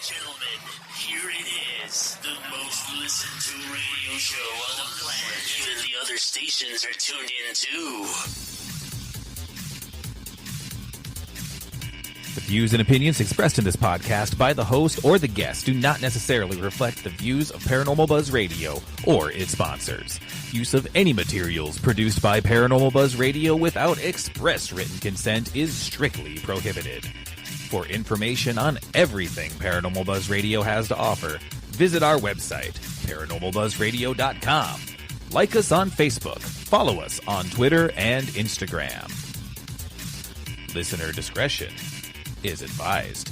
Gentlemen, here it is, the most listened to radio show on the planet. Even the other stations are tuned in too. The views and opinions expressed in this podcast by the host or the guest do not necessarily reflect the views of Paranormal Buzz Radio or its sponsors. Use of any materials produced by Paranormal Buzz Radio without express written consent is strictly prohibited. For information on everything Paranormal Buzz Radio has to offer, visit our website, paranormalbuzzradio.com. Like us on Facebook, follow us on Twitter and Instagram. Listener discretion is advised.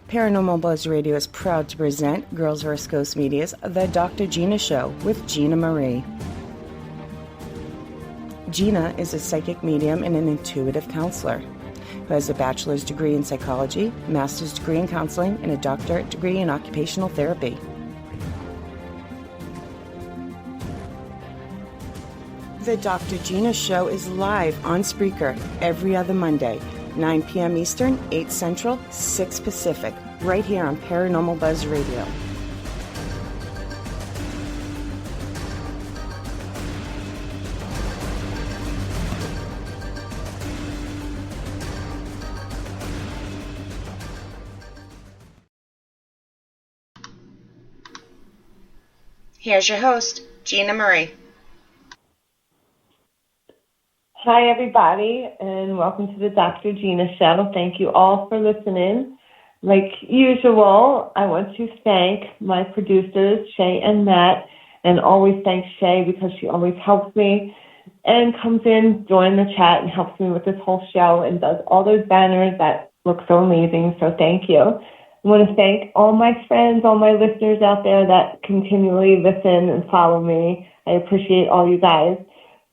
Paranormal Buzz Radio is proud to present Girls vs. Ghosts Media's The Dr. Gina Show with Gina Marie. Gina is a psychic medium and an intuitive counselor who has a bachelor's degree in psychology, master's degree in counseling, and a doctorate degree in occupational therapy. The Dr. Gina Show is live on Spreaker every other Monday, 9 p.m. Eastern, 8 Central, 6 Pacific, right here on Paranormal Buzz Radio. Here's your host, Gina Marie. Hi, everybody, and welcome to the Dr. Gina Show. Thank you all for listening. Like usual, I want to thank my producers, Shay and Matt, and always thank Shay because she always helps me and comes in, joins the chat, and helps me with this whole show and does all those banners that look so amazing, so thank you. I want to thank all my friends, all my listeners out there that continually listen and follow me. I appreciate all you guys.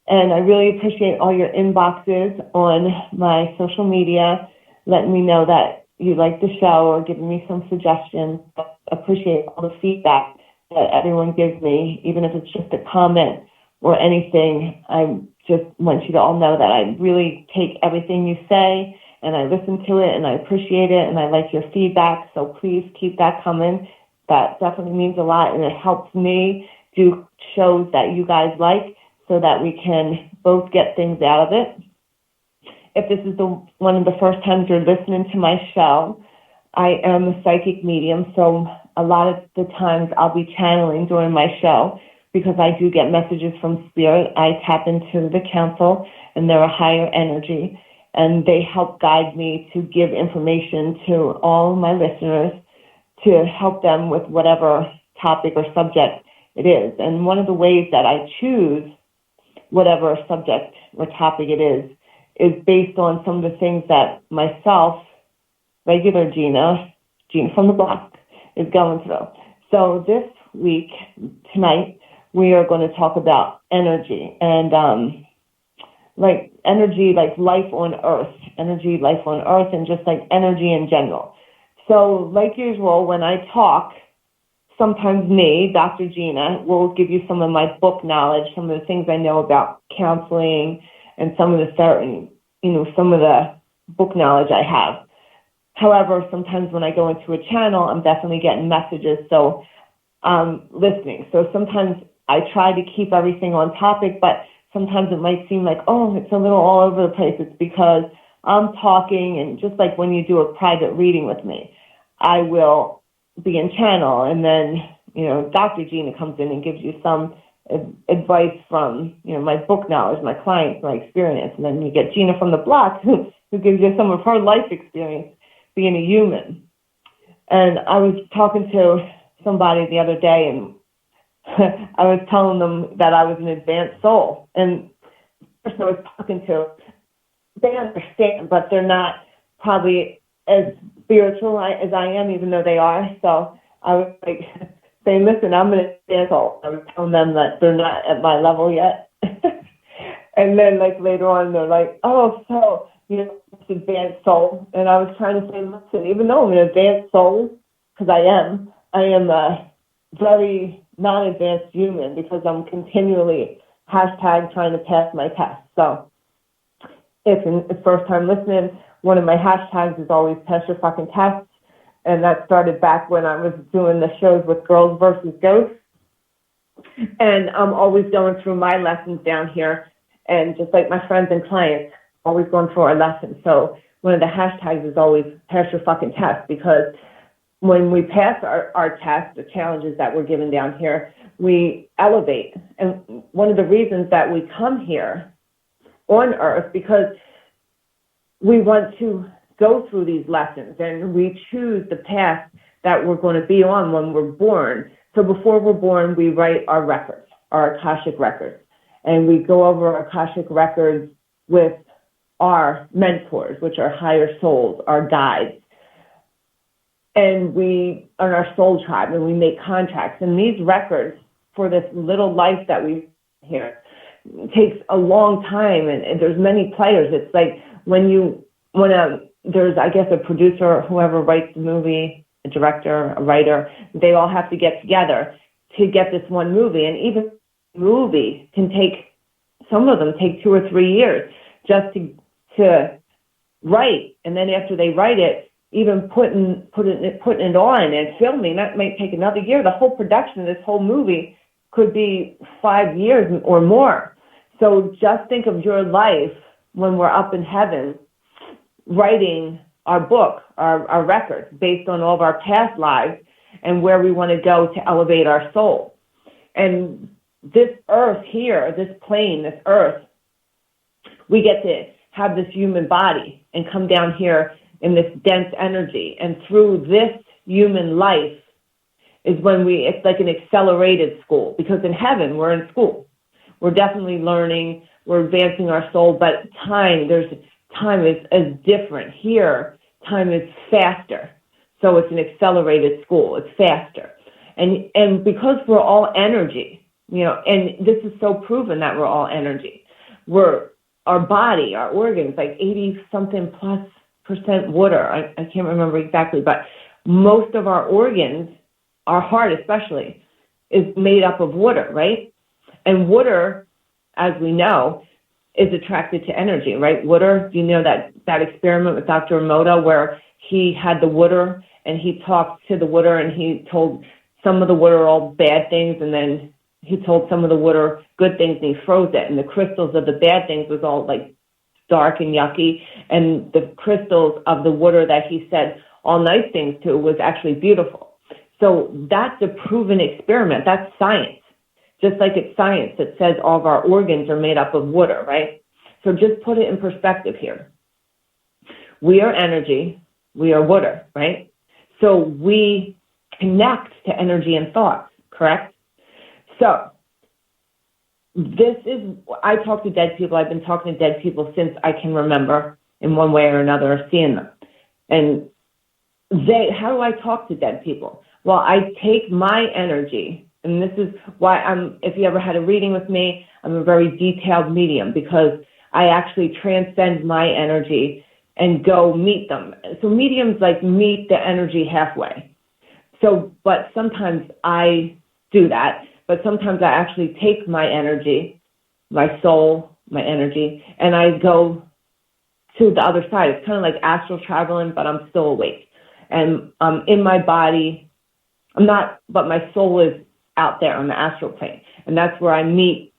And I really appreciate all your inboxes on my social media, letting me know that you like the show or giving me some suggestions. I appreciate all the feedback that everyone gives me, even if it's just a comment or anything. I just want you to all know that I really take everything you say and I listen to it and I appreciate it and I like your feedback. So please keep that coming. That definitely means a lot and it helps me do shows that you guys like, so that we can both get things out of it. If this is one of the first times you're listening to my show, I am a psychic medium, so a lot of the times I'll be channeling during my show because I do get messages from spirit. I tap into the council, and they're a higher energy, and they help guide me to give information to all my listeners to help them with whatever topic or subject it is. And one of the ways that I choose whatever subject or topic it is based on some of the things that myself, regular Gina from the block, is going through. So this week, tonight, we are going to talk about energy and energy, like life on Earth, energy, life on Earth, and just like energy in general. So like usual, when I talk, sometimes me, Dr. Gina, will give you some of my book knowledge, some of the things I know about counseling, and some of the book knowledge I have. However, sometimes when I go into a channel, I'm definitely getting messages, so I'm listening. So sometimes I try to keep everything on topic, but sometimes it might seem like, oh, it's a little all over the place. It's because I'm talking, and just like when you do a private reading with me, I will be in channel, and then, Dr. Gina comes in and gives you some advice from, my book knowledge, my clients, my experience, and then you get Gina from the block who gives you some of her life experience being a human. And I was talking to somebody the other day, and I was telling them that I was an advanced soul, and the person I was talking to, they understand, but they're not probably as spiritual as I am, even though they are. So I was like saying, listen, I'm an advanced soul. I was telling them that they're not at my level yet. And then like later on, they're like, oh, so, it's advanced soul. And I was trying to say, listen, even though I'm an advanced soul, because I am very non-advanced human because I'm continually hashtag trying to pass my test. So if the first time listening, one of my hashtags is always pass your fucking test. And that started back when I was doing the shows with Girls versus Ghosts. And I'm always going through my lessons down here. And just like my friends and clients, always going through our lessons. So one of the hashtags is always pass your fucking test, because when we pass our test, the challenges that we're given down here, we elevate. And one of the reasons that we come here on Earth, because we want to go through these lessons and we choose the path that we're going to be on when we're born. So before we're born, we write our records, our Akashic records, and we go over our Akashic records with our mentors, which are higher souls, our guides. And we are our soul tribe, and we make contracts. And these records for this little life that we here takes a long time, and there's many players. It's like when there's, I guess, a producer or whoever writes the movie, a director, a writer, they all have to get together to get this one movie. And even movie can take, some of them take 2 or 3 years just to write. And then after they write it, even putting it on and filming, that might take another year. The whole production of this whole movie could be 5 years or more. So just think of your life when we're up in heaven, writing our book, our records, based on all of our past lives and where we want to go to elevate our soul. And this earth here, this plane, this earth, we get to have this human body and come down here in this dense energy. And through this human life is when it's like an accelerated school, because in heaven, we're in school. We're definitely learning, we're advancing our soul, but time is different. Here, time is faster. So it's an accelerated school. It's faster. And because we're all energy, and this is so proven that we're all energy. Our body, our organs, like 80-something+% water. I can't remember exactly, but most of our organs, our heart especially, is made up of water, right? And water, as we know, is attracted to energy, right? Water, you know that experiment with Dr. Emoto where he had the water and he talked to the water and he told some of the water all bad things, and then he told some of the water good things, and he froze it. And the crystals of the bad things was all like dark and yucky, and the crystals of the water that he said all nice things to was actually beautiful. So that's a proven experiment. That's science. Just like it's science that says all of our organs are made up of water, right? So just put it in perspective here. We are energy. We are water, right? So we connect to energy and thoughts, correct? So I talk to dead people. I've been talking to dead people since I can remember in one way or another, seeing them. And how do I talk to dead people? Well, I take my energy, and this is why if you ever had a reading with me, I'm a very detailed medium, because I actually transcend my energy and go meet them. So mediums meet the energy halfway. But sometimes I do that, but sometimes I actually take my energy, my soul, my energy, and I go to the other side. It's kind of like astral traveling, but I'm still awake. And in my body, I'm not, but my soul is out there on the astral plane. And that's where I meet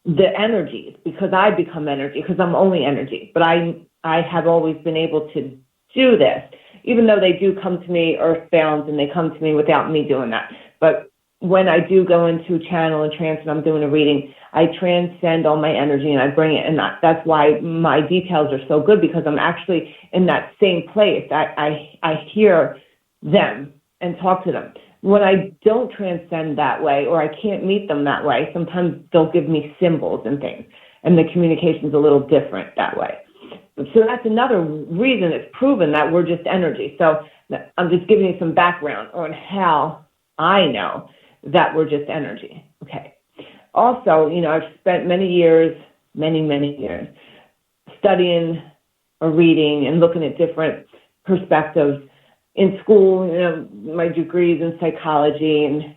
the energies, because I become energy, because I'm only energy. But I have always been able to do this, even though they do come to me earthbound and they come to me without me doing that. But when I do go into channel and trance and I'm doing a reading, I transcend all my energy and I bring it. And that's why my details are so good, because I'm actually in that same place. I hear them and talk to them. When I don't transcend that way, or I can't meet them that way, sometimes they'll give me symbols and things, and the communication's a little different that way. So that's another reason it's proven that we're just energy. So I'm just giving you some background on how I know that we're just energy. Okay. Also, I've spent many years studying or reading and looking at different perspectives. In school, my degrees in psychology, and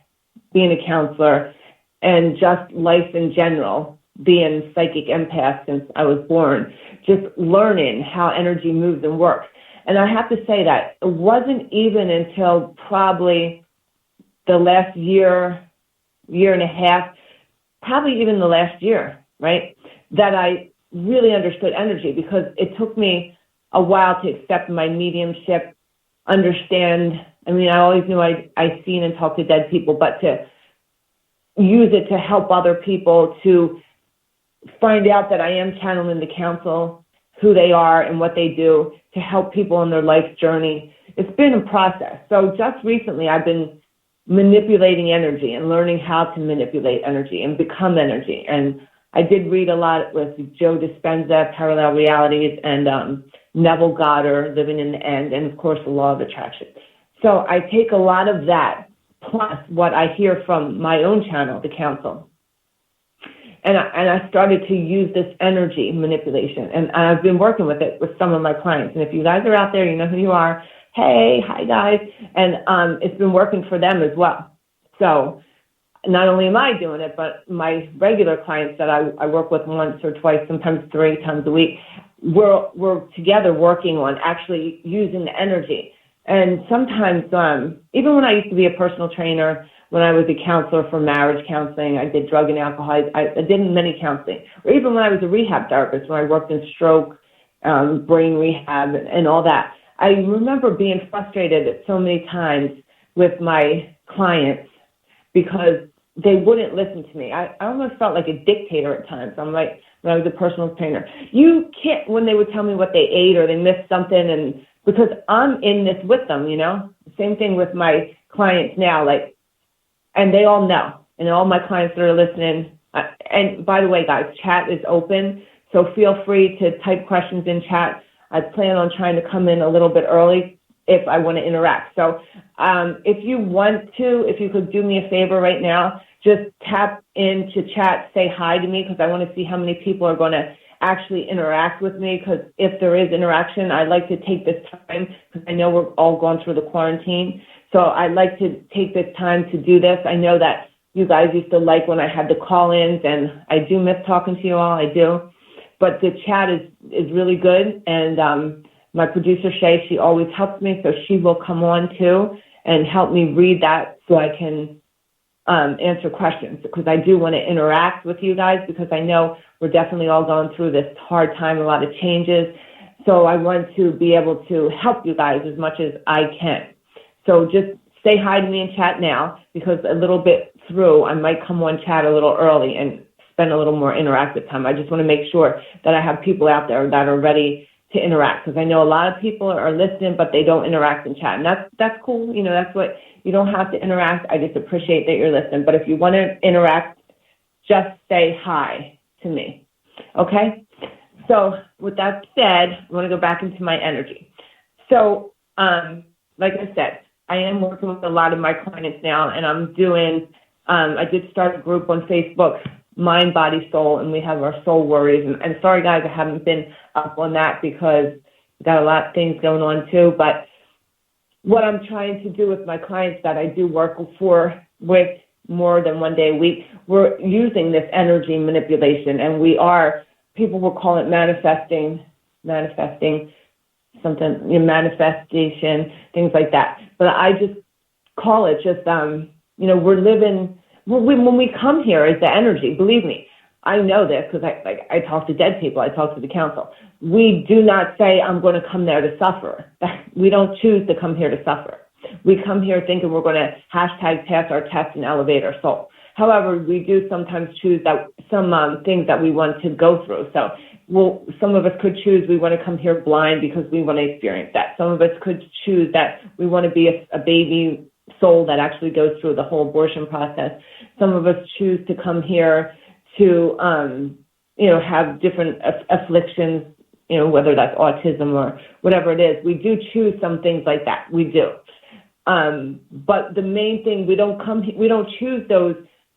being a counselor and just life in general, being psychic empath since I was born, just learning how energy moves and works. And I have to say that it wasn't even until probably the last year and a half, probably even the last year, right, that I really understood energy, because it took me a while to accept my mediumship, understand. I mean, I always knew I seen and talked to dead people, but to use it to help other people, to find out that I am channeling the council, who they are and what they do to help people on their life journey. It's been a process. So just recently, I've been manipulating energy and learning how to manipulate energy and become energy. And I did read a lot with Joe Dispenza, Parallel Realities, and Neville Goddard, Living in the End, and of course, the Law of Attraction. So I take a lot of that, plus what I hear from my own channel, the council. And I started to use this energy manipulation, and I've been working with it with some of my clients. And if you guys are out there, you know who you are. Hey, hi guys. And it's been working for them as well. So not only am I doing it, but my regular clients that I work with once or twice, sometimes 3 times a week, we're together working on actually using the energy. And sometimes, even when I used to be a personal trainer, when I was a counselor for marriage counseling, I did drug and alcohol, I did many counseling. Or even when I was a rehab therapist, when I worked in stroke, brain rehab, and all that. I remember being frustrated so many times with my clients because they wouldn't listen to me. I almost felt like a dictator at times. I'm like, when I was a personal trainer, you can't, when they would tell me what they ate or they missed something, and because I'm in this with them, you know. Same thing with my clients now, like, and they all know, and all my clients that are listening. And by the way, guys, chat is open, so feel free to type questions in chat. I plan on trying to come in a little bit early if I want to interact. So if you want to, if you could do me a favor right now, just tap into chat, say hi to me, because I want to see how many people are going to actually interact with me, because if there is interaction, I'd like to take this time, because I know we're all going through the quarantine. So I'd like to take this time to do this. I know that you guys used to like when I had the call-ins, and I do miss talking to you all, I do. But the chat is really good, and my producer, Shay, she always helps me, so she will come on too and help me read that so I can answer questions, because I do want to interact with you guys, because I know we're definitely all going through this hard time, a lot of changes. So I want to be able to help you guys as much as I can. So just say hi to me in chat now, because a little bit through, I might come on chat a little early and spend a little more interactive time. I just want to make sure that I have people out there that are ready to interact, because I know a lot of people are listening, but they don't interact in chat. And that's cool. You know, that's what, you don't have to interact. I just appreciate that you're listening. But if you want to interact, just say hi to me. Okay? So with that said, I want to go back into my energy. So like I said, I am working with a lot of my clients now, and I'm doing, I did start a group on Facebook, Mind, Body, Soul, and we have our soul worries. And sorry, guys, I haven't been up on that because we've got a lot of things going on too. But what I'm trying to do with my clients that I do work with more than one day a week, we're using this energy manipulation, and people will call it manifesting something, manifestation, things like that. But I just call it just, we're living. When we come here as the energy, believe me, I know this because I talk to dead people, I talk to the council. We do not say, I'm going to come there to suffer. We don't choose to come here to suffer. We come here thinking we're going to hashtag pass our test and elevate our soul. However, we do sometimes choose that some things that we want to go through. So some of us could choose we want to come here blind because we want to experience that. Some of us could choose that we want to be a baby soul that actually goes through the whole abortion process. Some of us choose to come here to, have different afflictions, whether that's autism or whatever it is. We do choose some things like that. We do. But the main thing, we don't choose those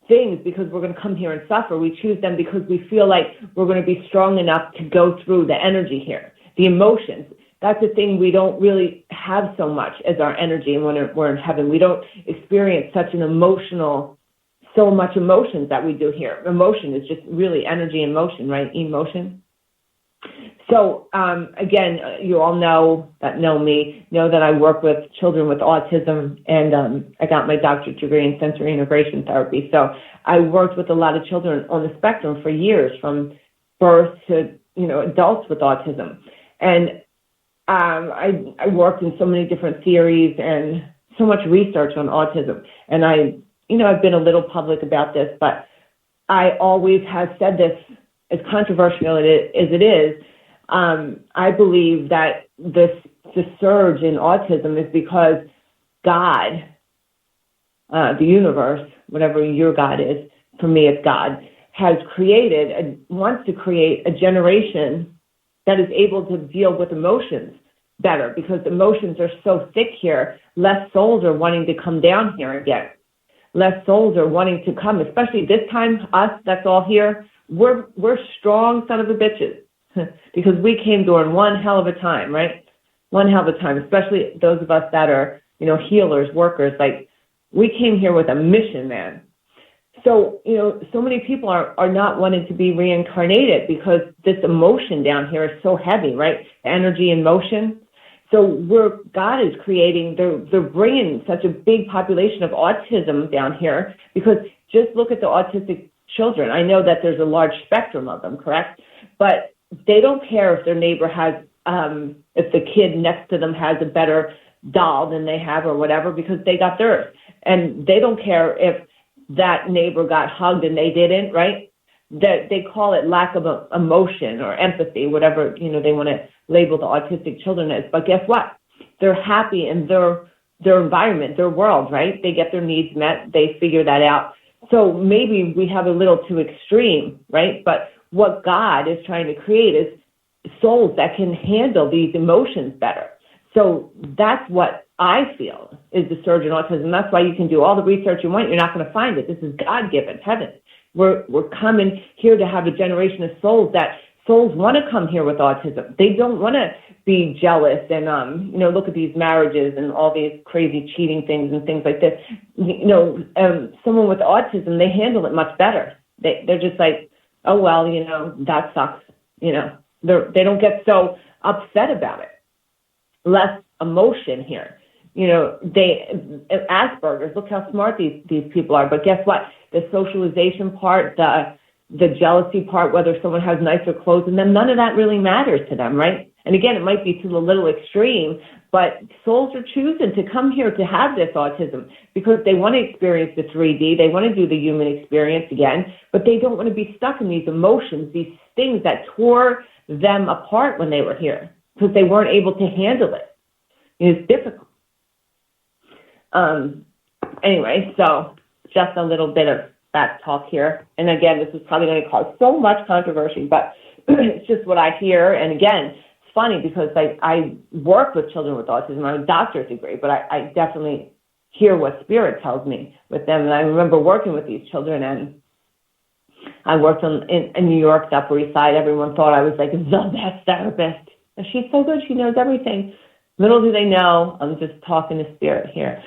things because we're going to come here and suffer. We choose them because we feel like we're going to be strong enough to go through the energy here, the emotions. That's the thing we don't really have so much as our energy when we're in heaven. We don't experience such an emotional so much emotions that we do here. Emotion is just really energy and motion, right? Emotion. So, again, you all know me, know that I work with children with autism, and I got my doctorate degree in sensory integration therapy. So I worked with a lot of children on the spectrum for years, from birth to, adults with autism. And I worked in so many different theories and so much research on autism. And I've been a little public about this, but I always have said this, as controversial as it is, I believe that the surge in autism is because God, the universe, whatever your God is, for me it's God, wants to create a generation that is able to deal with emotions better, because emotions are so thick here. Less souls are wanting to come down here again. Less souls are wanting to come, especially this time, us that's all here. We're strong son of a bitches because we came during one hell of a time, right? One hell of a time, especially those of us that are, healers, workers. Like, we came here with a mission, man. So, so many people are not wanting to be reincarnated because this emotion down here is so heavy, right? Energy and motion. So God is creating, they're bringing such a big population of autism down here, because just look at the autistic children. I know that there's a large spectrum of them, correct? But they don't care if their neighbor has, if the kid next to them has a better doll than they have or whatever, because they got theirs. And they don't care if that neighbor got hugged and they didn't, right? That they call it lack of emotion or empathy, whatever, they want to label the autistic children as. But guess what? They're happy in their environment, their world, right? They get their needs met. They figure that out. So maybe we have a little too extreme, right? But what God is trying to create is souls that can handle these emotions better. So that's what I feel is the surge in autism. That's why you can do all the research you want. You're not going to find it. This is God-given, heaven. We're coming here to have a generation of souls want to come here with autism. They don't want to be jealous and, look at these marriages and all these crazy cheating things and things like this. Someone with autism, they handle it much better. They're just like, oh, well, that sucks. They don't get so upset about it. Less emotion here. Asperger's, look how smart these people are. But guess what? The socialization part, the jealousy part, whether someone has nicer clothes than them, none of that really matters to them, right? And again, it might be to a little extreme, but souls are choosing to come here to have this autism because they want to experience the 3D. They want to do the human experience again, but they don't want to be stuck in these emotions, these things that tore them apart when they were here because they weren't able to handle it. It's difficult. Anyway, so just a little bit of that talk here. And again, this is probably going to cause so much controversy, but it's just what I hear. And again, it's funny because I work with children with autism. I have a doctorate degree, but I definitely hear what Spirit tells me with them. And I remember working with these children, and I worked in New York, the Upper East Side. Everyone thought I was like the best therapist. And she's so good. She knows everything. Little do they know, I'm just talking to Spirit here.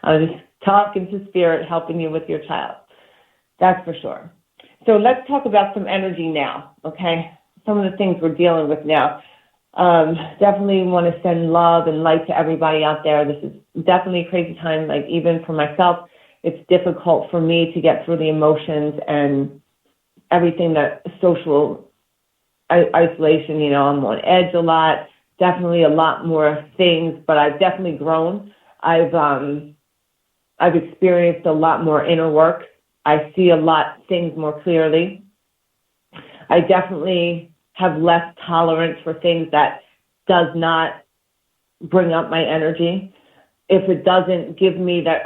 I'm just talking to Spirit, helping you with your child. That's for sure. So let's talk about some energy now, okay? Some of the things we're dealing with now. Definitely want to send love and light to everybody out there. This is definitely a crazy time. Like, even for myself, it's difficult for me to get through the emotions and everything, that social isolation. I'm on edge a lot. Definitely a lot more things, but I've definitely grown. I've experienced a lot more inner work. I see a lot things more clearly. I definitely have less tolerance for things that does not bring up my energy. If it doesn't give me that,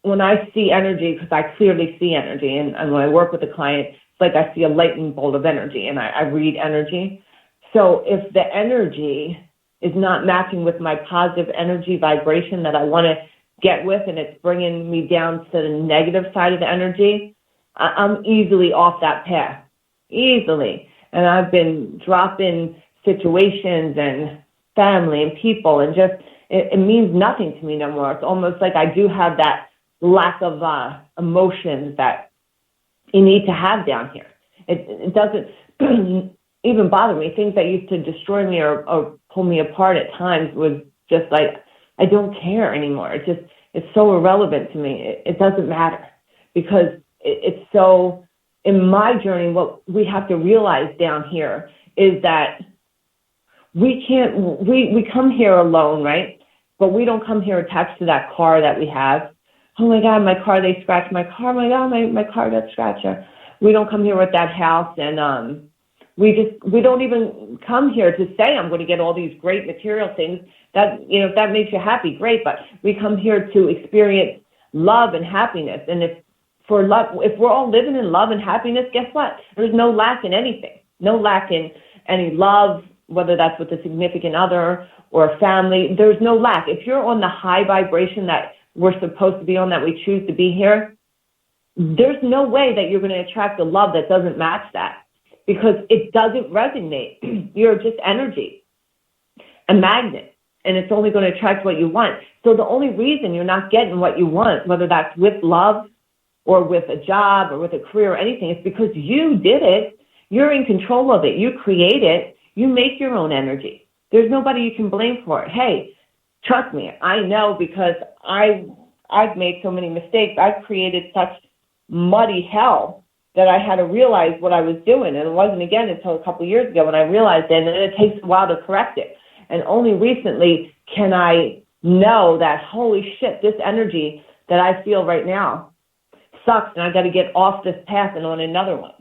when I see energy, because I clearly see energy, and when I work with a client, it's like I see a lightning bolt of energy, and I read energy. So if the energy is not matching with my positive energy vibration that I want to get with, and it's bringing me down to the negative side of the energy, I'm easily off that path, easily. And I've been dropping situations and family and people, and just, it means nothing to me no more. It's almost like I do have that lack of emotions that you need to have down here. It doesn't even bother me. Things that used to destroy me or pull me apart at times was just like, I don't care anymore. It's so irrelevant to me. It doesn't matter because it's so, in my journey, what we have to realize down here is that we come here alone, right? But we don't come here attached to that car that we have. Oh my God, my car, they scratched my car. My God, my car got scratched. We don't come here with that house, and we don't even come here to say I'm going to get all these great material things. That, if that makes you happy, great. But we come here to experience love and happiness. And if we're all living in love and happiness, guess what? There's no lack in anything. No lack in any love, whether that's with a significant other or a family. There's no lack. If you're on the high vibration that we're supposed to be on, that we choose to be here, there's no way that you're going to attract a love that doesn't match that, because it doesn't resonate. You're just energy, a magnet, and it's only going to attract what you want. So the only reason you're not getting what you want, whether that's with love or with a job or with a career or anything, is because you did it. You're in control of it. You create it. You make your own energy. There's nobody you can blame for it. Hey, trust me, I know, because I've made so many mistakes. I've created such muddy hell that I had to realize what I was doing. And it wasn't, again, until a couple of years ago when I realized it, and it takes a while to correct it. And only recently can I know that, holy shit, this energy that I feel right now sucks, and I got to get off this path and on another one.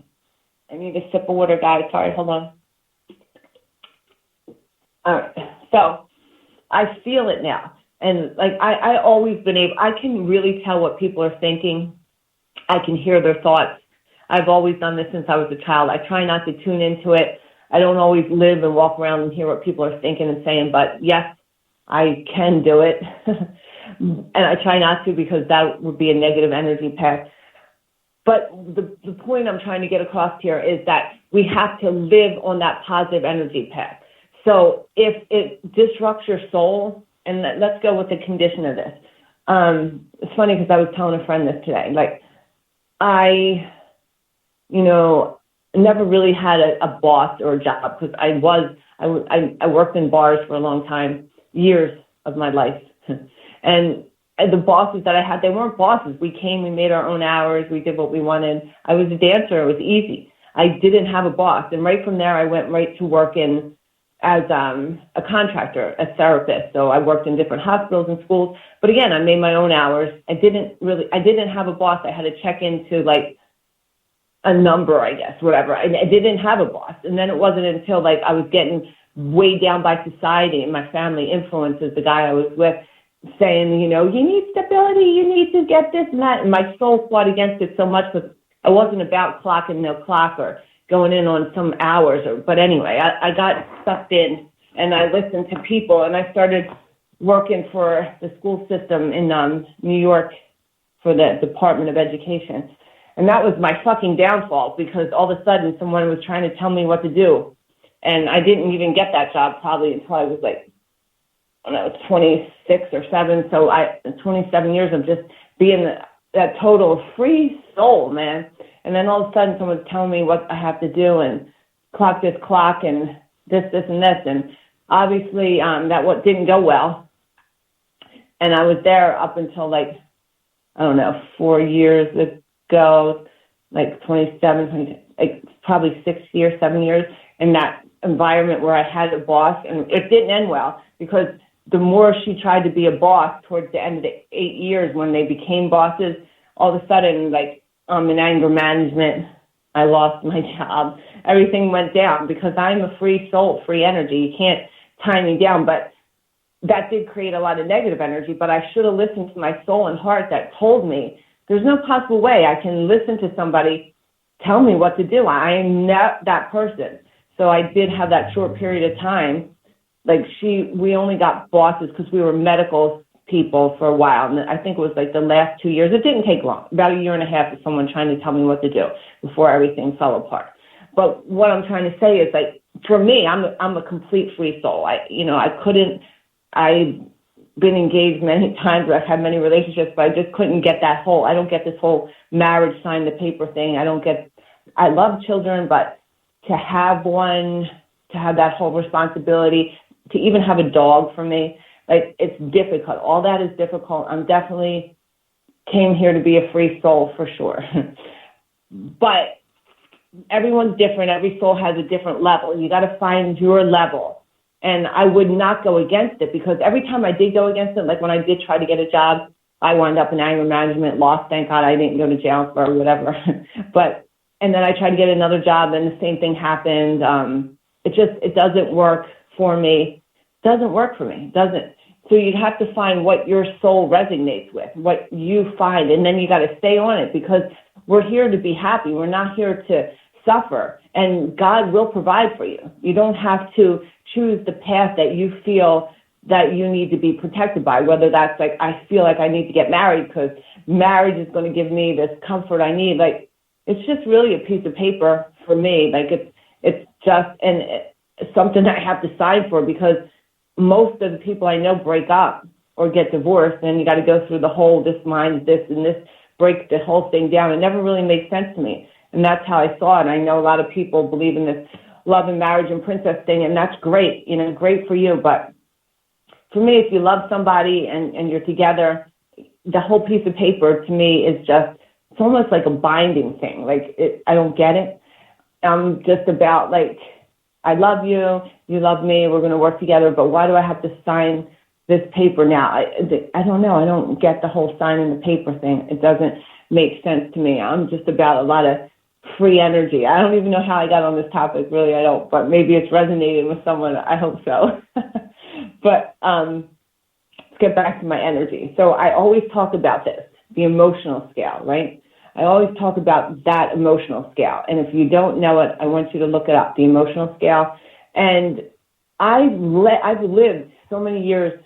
I need a sip of water, guys. Sorry, hold on. All right. So I feel it now. And like I always been able, I can really tell what people are thinking. I can hear their thoughts. I've always done this since I was a child. I try not to tune into it. I don't always live and walk around and hear what people are thinking and saying, but yes, I can do it. And I try not to, because that would be a negative energy path. But the point I'm trying to get across here is that we have to live on that positive energy path. So if it disrupts your soul, and let's go with the condition of this. It's funny because I was telling a friend this today. Like, I never really had a boss or a job, because I worked in bars for a long time, years of my life. And the bosses that I had, they weren't bosses. We came, we made our own hours, we did what we wanted. I was a dancer, it was easy. I didn't have a boss. And right from there, I went right to working as a contractor, a therapist. So I worked in different hospitals and schools. But again, I made my own hours. I didn't have a boss. I had to check into like a number, I guess, whatever. I didn't have a boss. And then it wasn't until like I was getting weighed down by society and my family influences, the guy I was with, saying, you need stability, you need to get this and that. And my soul fought against it so much, because I wasn't about clocking no clock or going in on some hours. But anyway, I got sucked in, and I listened to people, and I started working for the school system in New York for the Department of Education. And that was my fucking downfall, because all of a sudden someone was trying to tell me what to do. And I didn't even get that job probably until I was like, I don't know, 26 or 7. So 27 years of just being that total free soul, man. And then all of a sudden someone's telling me what I have to do, and clock this clock and this and this. And obviously that didn't go well. And I was there up until like, I don't know, 4 years ago, like 27, like probably 6 years, 7 years in that environment where I had a boss. And it didn't end well, because the more she tried to be a boss towards the end of the 8 years when they became bosses, all of a sudden, like, in anger management, I lost my job. Everything went down, because I'm a free soul, free energy. You can't tie me down. But that did create a lot of negative energy. But I should have listened to my soul and heart that told me there's no possible way I can listen to somebody tell me what to do. I am not that person. So I did have that short period of time. Like we only got bosses because we were medical people for a while. And I think it was like the last 2 years. It didn't take long, about a year and a half of someone trying to tell me what to do before everything fell apart. But what I'm trying to say is, like, for me, I'm a complete free soul. I been engaged many times, I've had many relationships, but I just couldn't get I don't get this whole marriage sign the paper thing. I love children, but to have that whole responsibility, to even have a dog for me, like, it's difficult. All that is difficult. I'm definitely came here to be a free soul for sure. But everyone's different. Every soul has a different level. You got to find your level. And I would not go against it, because every time I did go against it, like when I did try to get a job, I wound up in anger management, lost. Thank God I didn't go to jail for whatever. And then I tried to get another job, and the same thing happened. It doesn't work for me. It doesn't. So you have to find what your soul resonates with, what you find, and then you got to stay on it, because we're here to be happy. We're not here to suffer, and God will provide for you. You don't have to choose the path that you feel that you need to be protected by, whether that's like, I feel like I need to get married because marriage is going to give me this comfort I need. Like, it's just really a piece of paper for me. Like, it's just something I have to sign for, because most of the people I know break up or get divorced, and you got to go through the whole, this mind, this and this, break the whole thing down. It never really makes sense to me. And that's how I saw it. I know a lot of people believe in this love and marriage and princess thing, and that's great, great for you. But for me, if you love somebody and you're together, the whole piece of paper to me is just, it's almost like a binding thing. Like, I don't get it. I'm just about like, I love you, you love me, we're going to work together, but why do I have to sign this paper now? I don't know. I don't get the whole signing the paper thing. It doesn't make sense to me. I'm just about a lot of free energy. I don't even know how I got on this topic, really. I don't, but maybe it's resonating with someone. I hope so. But let's get back to my energy. So I always talk about this, the emotional scale, right? I always talk about that emotional scale. And if you don't know it, I want you to look it up, the emotional scale. And I've lived so many years,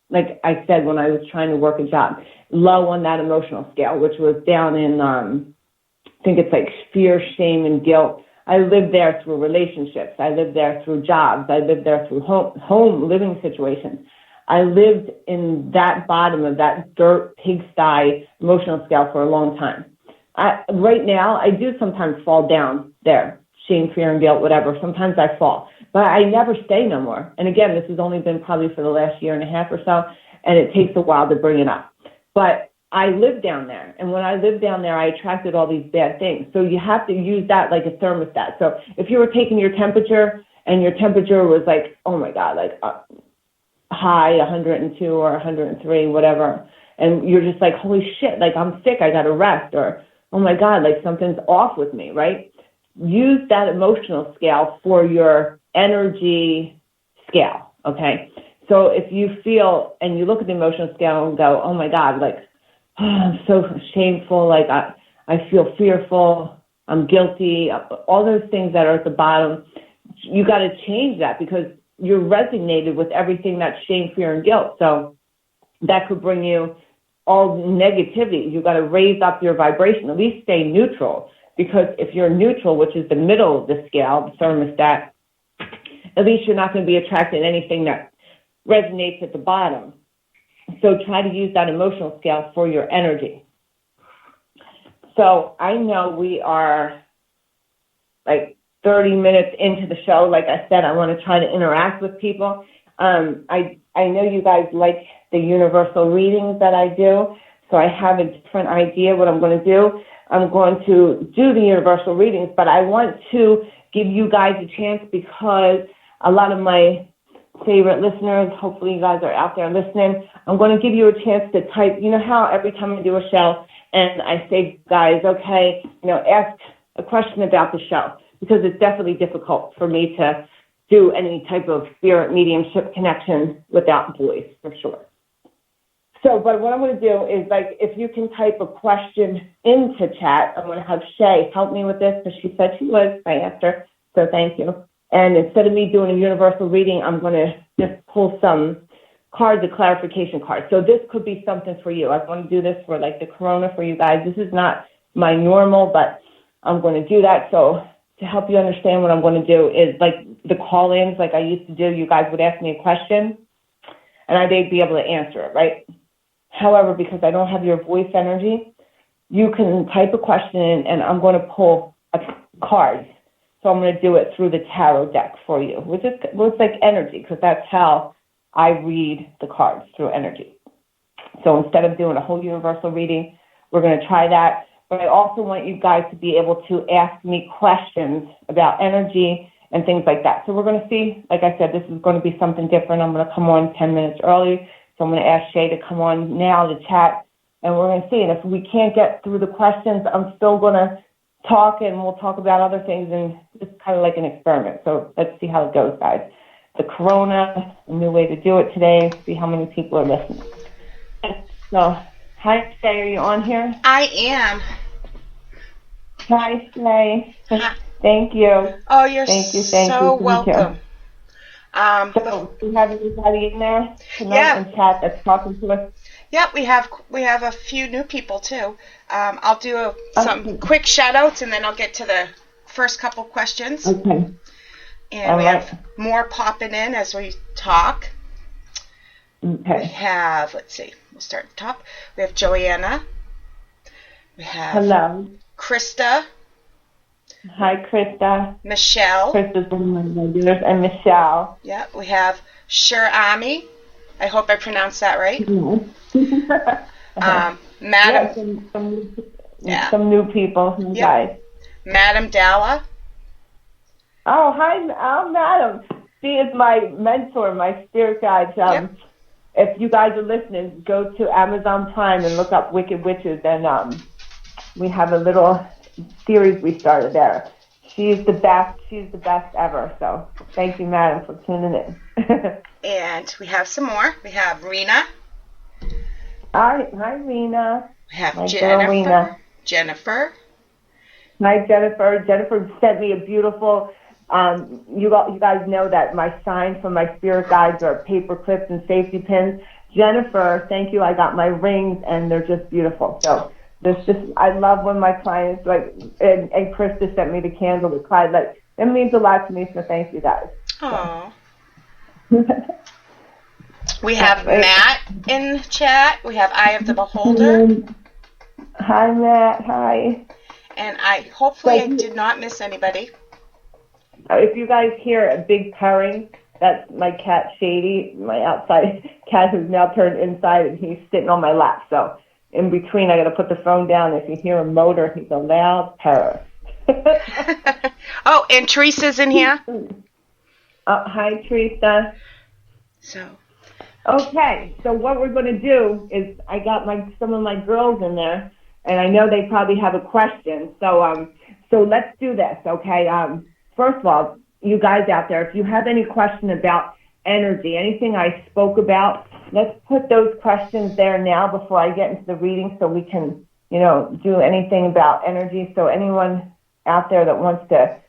like I said, when I was trying to work a job, low on that emotional scale, which was down in, I think it's like fear, shame, and guilt. I lived there through relationships. I lived there through jobs. I lived there through home living situations. I lived in that bottom of that dirt pigsty emotional scale for a long time. Right now, I do sometimes fall down there, shame, fear, and guilt, whatever. Sometimes I fall, but I never stay no more. And again, this has only been probably for the last year and a half or so, and it takes a while to bring it up. But I lived down there, and when I lived down there, I attracted all these bad things. So you have to use that like a thermostat. So if you were taking your temperature, and your temperature was like, oh my God, like high 102 or 103, whatever, and you're just like, holy shit, like I'm sick, I got to rest, or oh my God, like something's off with me, right? Use that emotional scale for your energy scale, okay? So if you feel, and you look at the emotional scale and go, oh my God, like, oh, I'm so shameful, like I feel fearful, I'm guilty, all those things that are at the bottom, you got to change that, because you're resonated with everything that's shame, fear, and guilt. So that could bring you all negativity. You got to raise up your vibration, at least stay neutral, because if you're neutral, which is the middle of the scale, the thermostat, at least you're not going to be attracting anything that resonates at the bottom. So try to use that emotional scale for your energy. So I know we are like 30 minutes into the show. Like I said, I want to try to interact with people. I know you guys like the universal readings that I do, so I have a different idea what I'm going to do. I'm going to do the universal readings, but I want to give you guys a chance, because a lot of my favorite listeners, hopefully you guys are out there listening, I'm going to give you a chance to type, you know how every time I do a show and I say, guys, okay, ask a question about the show, because it's definitely difficult for me to do any type of spirit mediumship connection without voice, for sure. So, but what I'm going to do is, like, if you can type a question into chat, I'm going to have Shay help me with this, because she said she would. I asked her, so thank you. And instead of me doing a universal reading, I'm going to just pull some cards, a clarification card. So this could be something for you. I want to do this for, like, the corona for you guys. This is not my normal, but I'm going to do that. So to help you understand what I'm going to do is, like, the call-ins, like I used to do, you guys would ask me a question, and I may be able to answer it, right? However, because I don't have your voice energy, you can type a question in, and I'm going to pull a card. So I'm going to do it through the tarot deck for you, which is looks like energy, because that's how I read the cards, through energy. So instead of doing a whole universal reading, we're going to try that. But I also want you guys to be able to ask me questions about energy and things like that. So we're going to see, like I said, this is going to be something different. I'm going to come on 10 minutes early. So I'm going to ask Shay to come on now to chat, and we're going to see. And if we can't get through the questions, I'm still going to talk, and we'll talk about other things, and it's kind of like an experiment. So let's see how it goes, guys. The Corona, a new way to do it today, see how many people are listening. So, hi, Shay, are you on here? I am. Hi, Shay. Thank you. Oh, you're thank you. so welcome. So, do you have anybody in there tonight in chat that's talking to us? Yep, we have a few new people too. I'll do some quick shout outs, and then I'll get to the first couple questions. Okay. And we have more popping in as we talk. Okay. We have, let's see, we'll start at the top. We have Joanna. We have hello. Krista. Hi, Krista. Michelle. Krista's one of my regulars, and Michelle. Yeah, we have Shirami. I hope I pronounced that right. Madam. Some new people. Guys. Madam Dalla. Oh, hi, Madam. She is my mentor, my spirit guide. If you guys are listening, go to Amazon Prime and look up Wicked Witches, and we have a little series we started there. She's the best. She's the best ever. So thank you, Madam, for tuning in. And we have some more. We have Rena. Hi, Rena. We have my Jennifer. Girl, Rena. Jennifer. Hi, Jennifer. Jennifer sent me a beautiful. You guys know that my sign from my spirit guides are paper clips and safety pins. Jennifer, thank you. I got my rings, and they're just beautiful. So I love when my clients and Krista sent me the candle with Clyde. Like, it means a lot to me. So thank you guys. Aww. We have Matt in chat. We have Eye of the Beholder. Hi, Matt. Hi. And hopefully I did not miss anybody. If you guys hear a big purring, that's my cat Shady, my outside cat who's now turned inside, and he's sitting on my lap. So in between, I got to put the phone down. If you hear a motor, he's a loud purr. Oh, and Teresa's in here. Hi, Teresa. Okay, so what we're going to do is I got some of my girls in there, and I know they probably have a question. So let's do this, okay? First of all, you guys out there, if you have any question about energy, anything I spoke about, let's put those questions there now before I get into the reading, so we can, do anything about energy. So anyone out there that wants to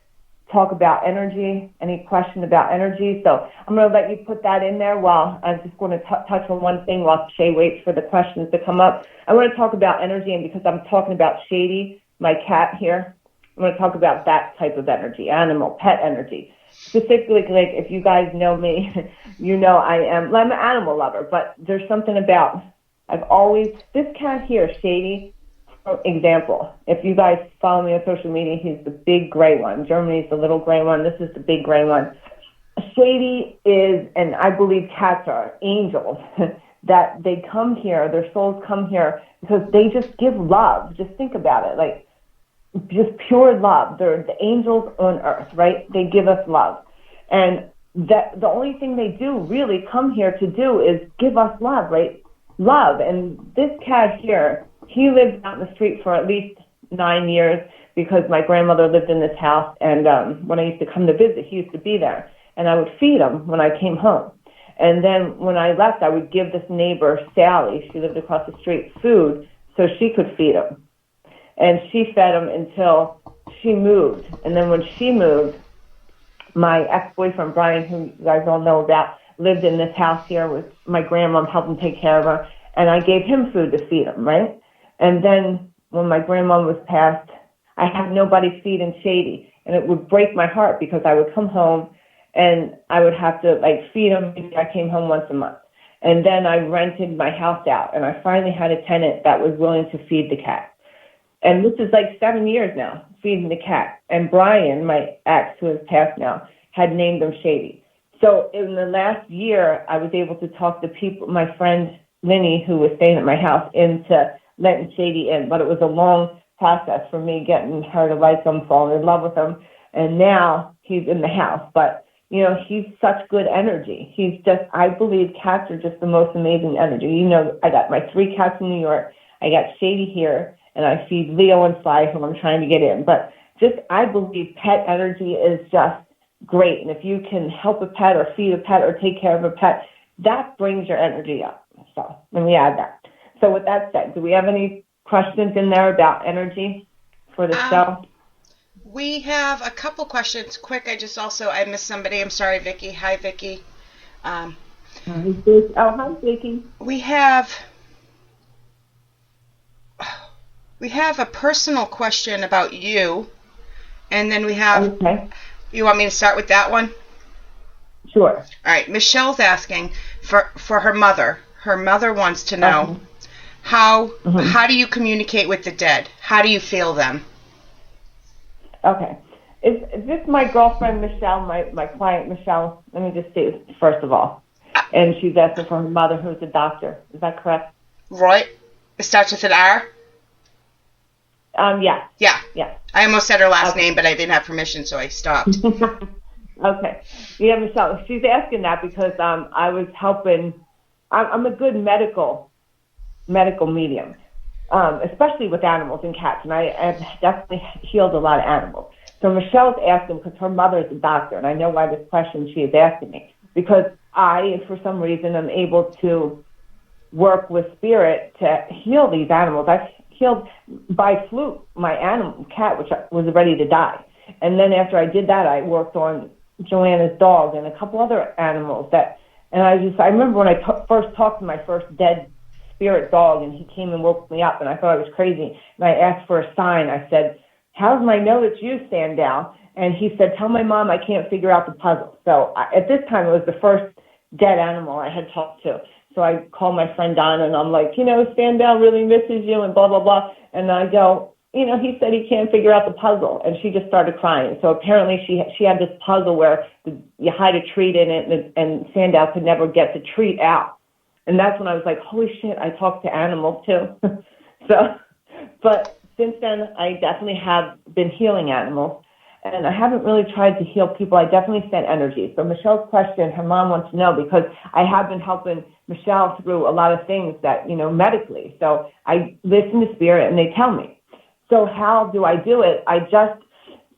talk about energy, any question about energy. So I'm going to let you put that in there while I'm just going to touch on one thing while Shay waits for the questions to come up. I want to talk about energy, and because I'm talking about Shady, my cat here, I'm going to talk about that type of energy, animal, pet energy. Specifically, like if you guys know me, I'm an animal lover, but there's something about, this cat here, Shady, for example, if you guys follow me on social media, he's the big gray one. Germany's the little gray one. This is the big gray one. Shady is, and I believe cats are angels, that they come here, their souls come here because they just give love. Just think about it, like just pure love. They're the angels on earth, right? They give us love. And that the only thing they do really come here to do is give us love, right? Love. And this cat here, he lived out in the street for at least 9 years because my grandmother lived in this house. And when I used to come to visit, he used to be there. And I would feed him when I came home. And then when I left, I would give this neighbor, Sally, she lived across the street, food so she could feed him. And she fed him until she moved. And then when she moved, my ex-boyfriend, Brian, who you guys all know about, lived in this house here with my grandmom, helping take care of her. And I gave him food to feed him, right? And then when my grandmom was passed, I had nobody feeding Shady. And it would break my heart because I would come home and I would have to feed him. Maybe I came home once a month. And then I rented my house out, and I finally had a tenant that was willing to feed the cat. And this is like 7 years now, feeding the cat. And Brian, my ex, who has passed now, had named him Shady. So in the last year, I was able to talk to people, my friend Linny, who was staying at my house, into letting Shady in. But it was a long process for me getting her to like him, falling in love with him. And now he's in the house. But, you know, he's such good energy. He's just, I believe cats are just the most amazing energy. You know, I got my 3 cats in New York. I got Shady here, and I feed Leo and Sly, who I'm trying to get in. But just, I believe pet energy is just great. And if you can help a pet or feed a pet or take care of a pet, that brings your energy up. So let me add that. So with that said, do we have any questions in there about energy for the show? We have a couple questions. Quick, I missed somebody. I'm sorry, Vicky. Hi, Vicky. Hi, Vicky. We have a personal question about you, and then we have. Okay. You want me to start with that one? Sure. All right. Michelle's asking for her mother. Her mother wants to know how do you communicate with the dead? How do you feel them? Okay. Is this my girlfriend, Michelle, my client, Michelle? Let me just say first of all. And she's asking for her mother, who's a doctor. Is that correct? Right. It starts with an R? Yeah. Yeah. I almost said her last name, but I didn't have permission, so I stopped. Okay. Yeah, Michelle, she's asking that because I was helping. I'm a good medical medium, especially with animals and cats, and I've definitely healed a lot of animals. So Michelle's asking because her mother is a doctor, and I know why this question she is asking me, because I, for some reason, am able to work with spirit to heal these animals. I've healed by fluke my cat, which was ready to die. And then after I did that, I worked on Joanna's dog and a couple other animals and I remember when I first talked to my first dead spirit dog, and he came and woke me up, and I thought I was crazy. And I asked for a sign. I said, "How do I know it's you, Sandow?" And he said, "Tell my mom I can't figure out the puzzle." So at this time, it was the first dead animal I had talked to. So I called my friend Donna, and I'm like, Sandow really misses you, and blah, blah, blah. And I go, he said he can't figure out the puzzle. And she just started crying. So apparently she had this puzzle where you hide a treat in it, and Sandow could never get the treat out. And that's when I was like, holy shit, I talk to animals too. But since then, I definitely have been healing animals. And I haven't really tried to heal people. I definitely sent energy. So Michelle's question, her mom wants to know, because I have been helping Michelle through a lot of things that, medically. So I listen to spirit and they tell me. So how do I do it?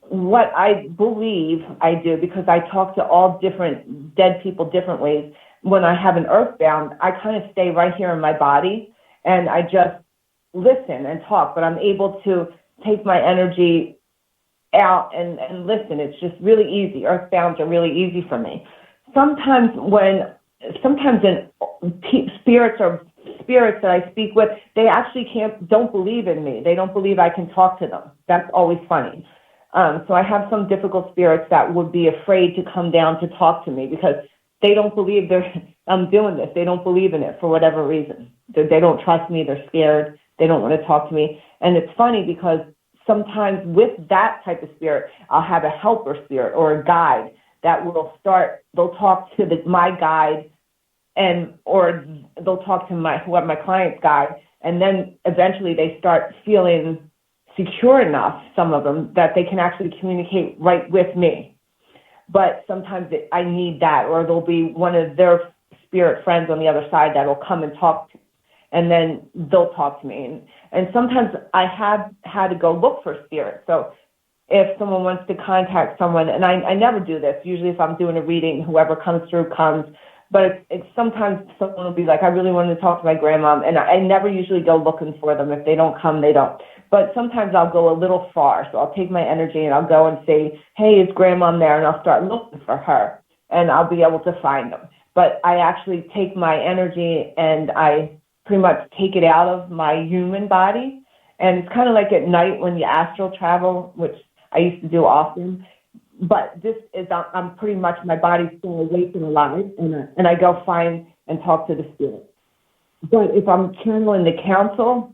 What I believe I do, because I talk to all different dead people different ways. When I have an earthbound, I kind of stay right here in my body and I just listen and talk, but I'm able to take my energy out and listen. It's just really easy. Earthbounds are really easy for me. Sometimes spirits that I speak with, they actually don't believe in me. They don't believe I can talk to them. That's always funny. So I have some difficult spirits that would be afraid to come down to talk to me because they don't believe I'm doing this. They don't believe in it for whatever reason. They don't trust me. They're scared. They don't want to talk to me. And it's funny because sometimes with that type of spirit, I'll have a helper spirit or a guide that they'll talk to my guide or they'll talk to my client's guide. And then eventually they start feeling secure enough, some of them, that they can actually communicate right with me. But sometimes I need that, or there'll be one of their spirit friends on the other side that'll come and talk to me, and then they'll talk to me. And sometimes I have had to go look for spirit. So if someone wants to contact someone, and I never do this, usually if I'm doing a reading, whoever comes through comes, but it's sometimes someone will be like, I really wanted to talk to my grandma, and I never usually go looking for them. If they don't come, they don't. But sometimes I'll go a little far, so I'll take my energy and I'll go and say, hey, is grandma there? And I'll start looking for her, and I'll be able to find them. But I actually take my energy and I pretty much take it out of my human body. And it's kind of like at night when you astral travel, which I used to do often. But this is, I'm pretty much, my body's still awake and alive, and I go find and talk to the spirit. But if I'm channeling the council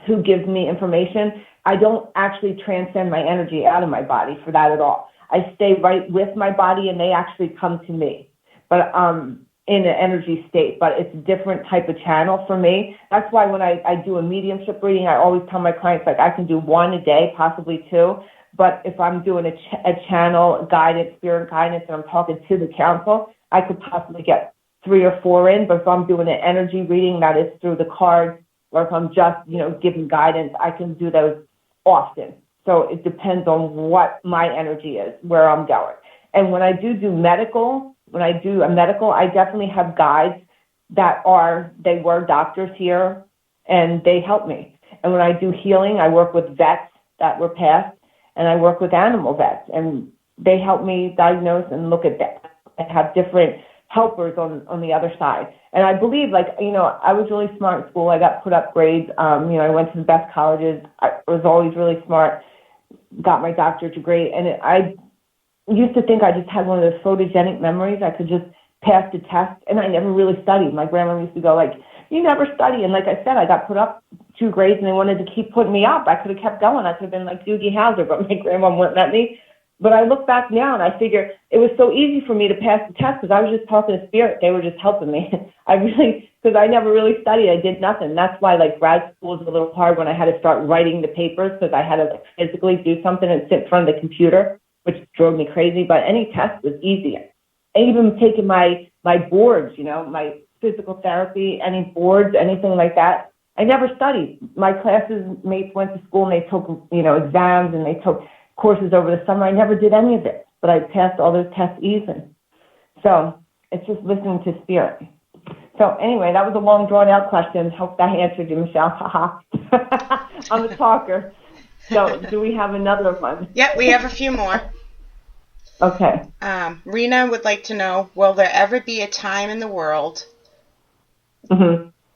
who gives me information, I don't actually transcend my energy out of my body for that at all. I stay right with my body, and they actually come to me. But in an energy state, but it's a different type of channel for me. That's why when I do a mediumship reading, I always tell my clients, like, I can do one a day, possibly two. But if I'm doing a channel, guidance, spirit guidance, and I'm talking to the council, I could possibly get 3 or 4 in. But if I'm doing an energy reading, that is through the cards, or if I'm just, giving guidance, I can do those often. So it depends on what my energy is, where I'm going. And when I do medical, I definitely have guides that they were doctors here, and they help me. And when I do healing, I work with vets that were passed, and I work with animal vets, and they help me diagnose and look at that and have different helpers on the other side. And I believe, I was really smart in school. I got put up grades. I went to the best colleges. I was always really smart, got my doctorate degree, and I used to think I just had one of those photogenic memories. I could just pass the test, and I never really studied. My grandma used to go, like, you never study. And like I said, I got put up 2 grades, and they wanted to keep putting me up. I could have kept going. I could have been like Doogie Howser, but my grandma wouldn't let me. But I look back now, and I figure it was so easy for me to pass the test because I was just talking to spirit. They were just helping me. Because I never really studied. I did nothing. That's why, grad school was a little hard when I had to start writing the papers, because I had to physically do something and sit in front of the computer, which drove me crazy. But any test was easy. And even taking my boards, my physical therapy, any boards, anything like that, I never studied. My mates went to school, and they took, exams, and they took courses over the summer. I never did any of it, but I passed all those tests easy. So it's just listening to spirit. So anyway, that was a long, drawn-out question. Hope that answered you, Michelle. Haha. I'm a talker. So do we have another one? Yeah, we have a few more. Okay. Rena would like to know, will there ever be a time in the world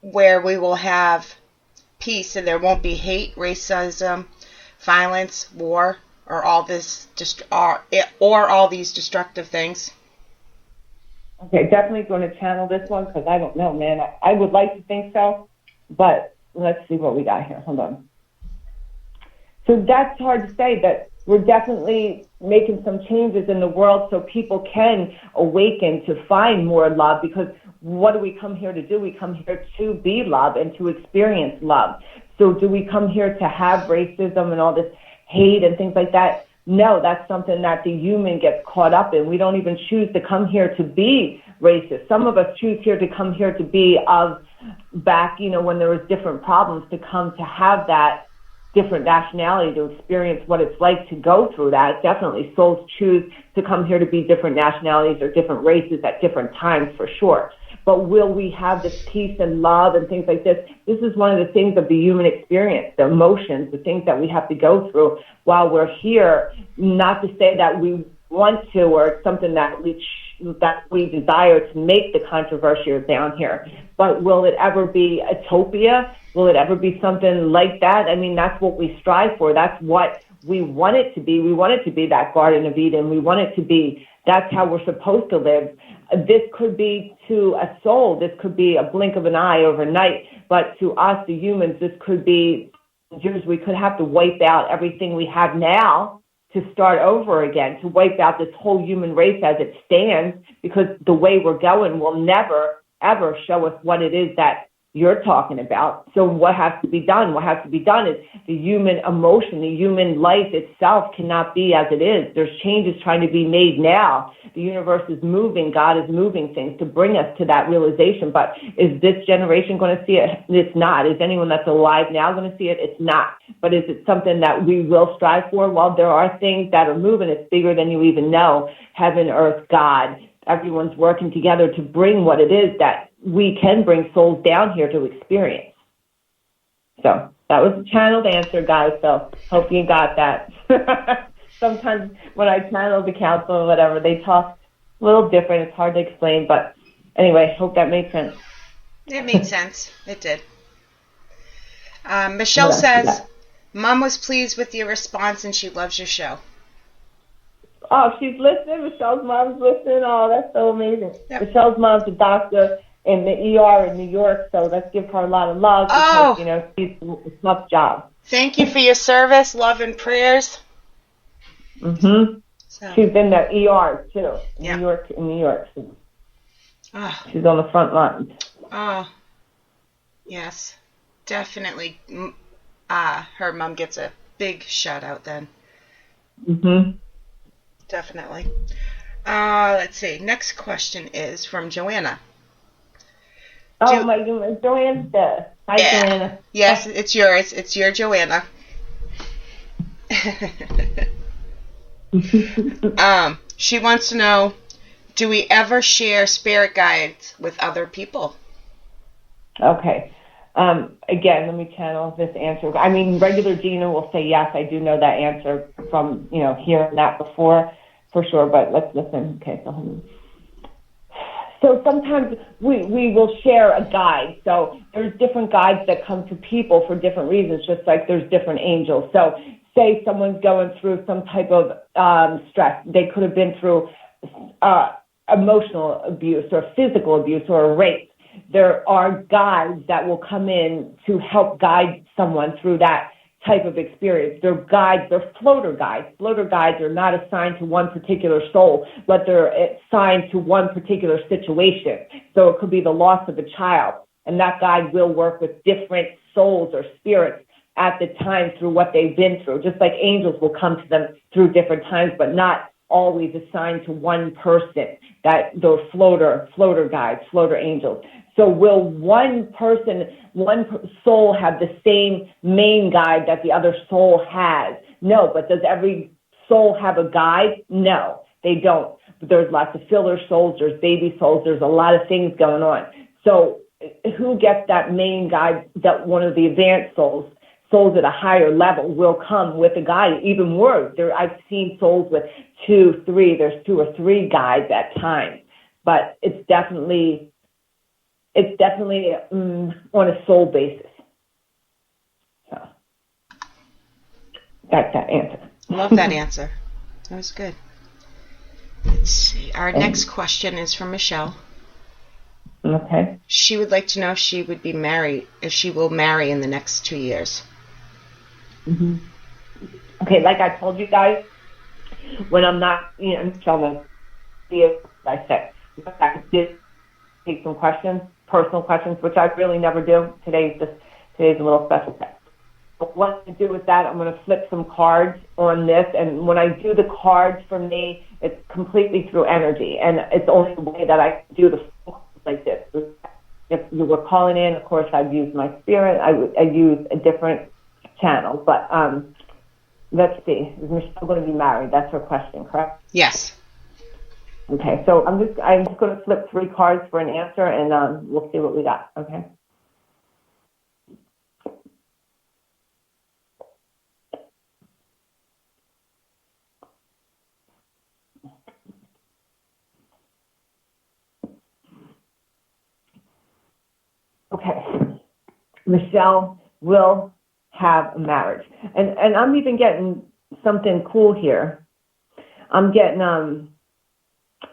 where we will have peace and there won't be hate, racism, violence, war, or all these destructive things? Okay, definitely going to channel this one because I don't know, man. I would like to think so, but let's see what we got here. Hold on. So that's hard to say, that we're definitely making some changes in the world so people can awaken to find more love, because what do we come here to do? We come here to be love and to experience love. So do we come here to have racism and all this hate and things like that? No, that's something that the human gets caught up in. We don't even choose to come here to be racist. Some of us choose here to come here to be of back, when there was different problems, to come to have that different nationality, to experience what it's like to go through that. Definitely souls choose to come here to be different nationalities or different races at different times, for sure. But will we have this peace and love and things like this? This is one of the things of the human experience, the emotions, the things that we have to go through while we're here. Not to say that we want to, or it's something that we desire to make the controversy down here. But will it ever be utopia? Will it ever be something like that? I mean, that's what we strive for. That's what we want it to be. We want it to be that Garden of Eden. We want it to be, that's how we're supposed to live. This could be to a soul, this could be a blink of an eye overnight, but to us, the humans, this could be, we could have to wipe out everything we have now to start over again, to wipe out this whole human race as it stands, because the way we're going will never, ever show us what it is that you're talking about. So what has to be done? What has to be done is the human emotion, the human life itself cannot be as it is. There's changes trying to be made now. The universe is moving. God is moving things to bring us to that realization. But is this generation going to see it? It's not. Is anyone that's alive now going to see it? It's not. But is it something that we will strive for? Well, there are things that are moving. It's bigger than you even know. Heaven, earth, God. Everyone's working together to bring what it is that we can bring souls down here to experience. So that was a channeled answer, guys. So hope you got that. Sometimes when I channel the council or whatever, they talk a little different. It's hard to explain. But anyway, hope that made sense. It made sense. It did. Michelle says, Mom was pleased with your response and she loves your show. Oh, she's listening. Michelle's mom's listening. Oh, that's so amazing. Yep. Michelle's mom's a doctor, in the ER in New York, so let's give her a lot of love because, she's a tough job. Thank you for your service, love and prayers. Mm-hmm. So. She's in the ER, too, Yeah. New York. She's on the front line. Oh, yes, definitely. Her mom gets a big shout out then. Mm-hmm. Definitely. Let's see. Next question is from Joanna. My goodness, Joanna's there. Hi, yeah. Joanna. Yes, it's yours. It's your Joanna. She wants to know, do we ever share spirit guides with other people? Okay. Again, let me channel this answer. I mean, regular Gina will say yes. I do know that answer from, hearing that before, for sure. But let's listen. Okay, so sometimes we will share a guide. So there's different guides that come to people for different reasons, just like there's different angels. So say someone's going through some type of stress. They could have been through emotional abuse or physical abuse or a rape. There are guides that will come in to help guide someone through that type of experience. They're guides, they're floater guides. Floater guides are not assigned to one particular soul, but they're assigned to one particular situation. So it could be the loss of a child, and that guide will work with different souls or spirits at the time through what they've been through. Just like angels will come to them through different times, but not always assigned to one person. That those floater guides, floater angels. So will one soul have the same main guide that the other soul has? No, but does every soul have a guide? No, they don't. But there's lots of filler souls, there's baby souls, there's a lot of things going on. So who gets that main guide? That one of the advanced souls at a higher level will come with a guide. Even worse, I've seen souls with 2, 3, there's 2 or 3 guides at times. But it's definitely on a soul basis. So that's that answer. Love that answer. That was good. Let's see. Our next question is from Michelle. Okay. She would like to know if she will marry in the next 2 years. Mm-hmm. Okay, like I told you guys, when I'm not, trying to see if I said, I did take some questions, personal questions, which I really never do. Today's a little special test. But what to do with that, I'm going to flip some cards on this, and when I do the cards for me, it's completely through energy, and it's only the way that I do the like this. If you were calling in, of course, I'd use my spirit. I use a different channel, but let's see. Is Michelle going to be married? That's her question, correct? Yes. Okay, so I'm just going to flip 3 cards for an answer, and we'll see what we got. Okay. Okay. Mushelle will have a marriage, and I'm even getting something cool here. I'm getting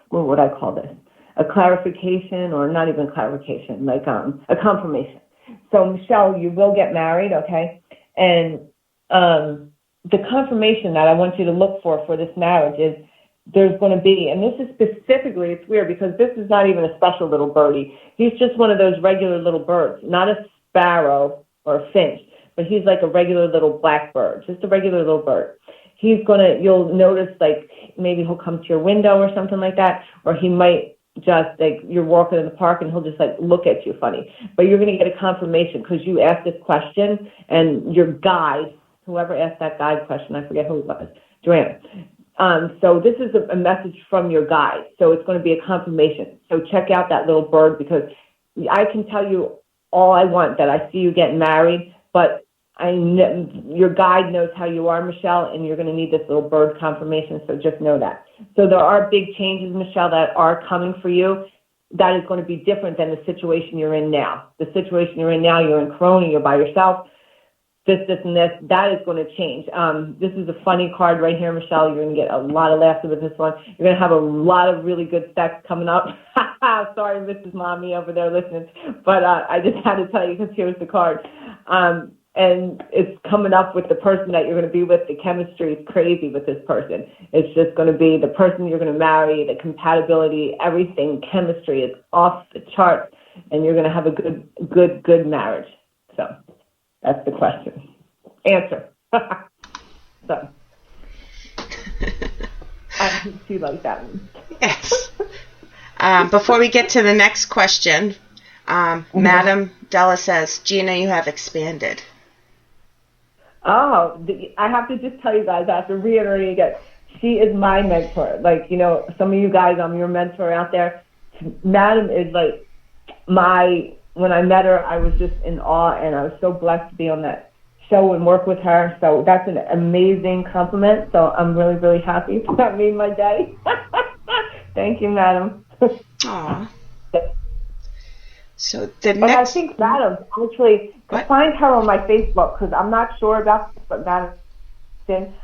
what would I call this? A clarification, or not even clarification, like a confirmation. So Mushelle, you will get married, okay? And the confirmation that I want you to look for this marriage is there's going to be, and this is specifically, it's weird because this is not even a special little birdie. He's just one of those regular little birds, not a sparrow or a finch, but he's like a regular little blackbird, just a regular little bird. You'll notice, like, maybe he'll come to your window or something like that, or he might just, like, you're walking in the park and he'll just, like, look at you funny. But you're going to get a confirmation because you asked this question, and your guide, whoever asked that guide question, I forget who it was, Joanna. So this is a message from your guide. So it's going to be a confirmation. So check out that little bird, because I can tell you all I want that I see you getting married, but your guide knows how you are, Mushelle, and you're going to need this little bird confirmation, so just know that. So there are big changes, Mushelle, that are coming for you. That is going to be different than the situation you're in now. The situation you're in now, you're in Corona, you're by yourself. this, and this. That is going to change. This is a funny card right here, Michelle. You're going to get a lot of laughter with this one. You're going to have a lot of really good sex coming up. Sorry, Mrs. Mommy over there listening, but I just had to tell you because here's the card. And it's coming up with the person that you're going to be with. The chemistry is crazy with this person. It's just going to be the person you're going to marry, the compatibility, everything, chemistry is off the charts, and you're going to have a good marriage. So that's the question. Answer. So I hope you like that one. Yes. Before we get to the next question, Madam Della says, Gina, you have expanded. Oh, I have to just tell you guys, I have to reiterate again, she is my mentor. Like, you know, some of you guys, I'm your mentor out there. Madam is like when I met her, I was just in awe, and I was so blessed to be on that show and work with her. So that's an amazing compliment. So I'm really, really happy. That made my day. Thank you, Madam. Aww. So the and next... I think Madam, actually, find her on my Facebook, because I'm not sure about this, but Madam,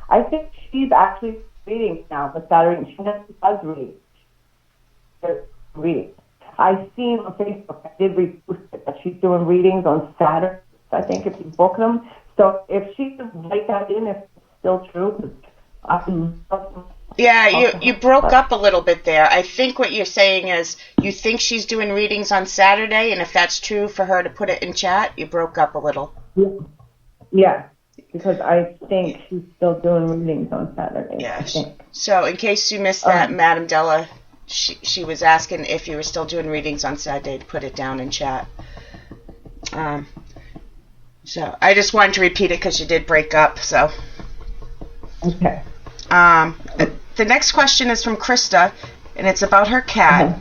I think she's actually reading now, the Saturday. She does read. I've seen on Facebook, I did repost it, that she's doing readings on Saturday, I think, if you book them. So if she can write that in, if it's still true, I can... Yeah, you broke up a little bit there. I think what you're saying is you think she's doing readings on Saturday, and if that's true, for her to put it in chat, you broke up a little. Yeah, because I think she's still doing readings on Saturday. Yeah. So in case you missed that, Madam Della, she was asking if you were still doing readings on Saturday to put it down in chat. So I just wanted to repeat it because you did break up. So. Okay. The next question is from Krista, and it's about her cat.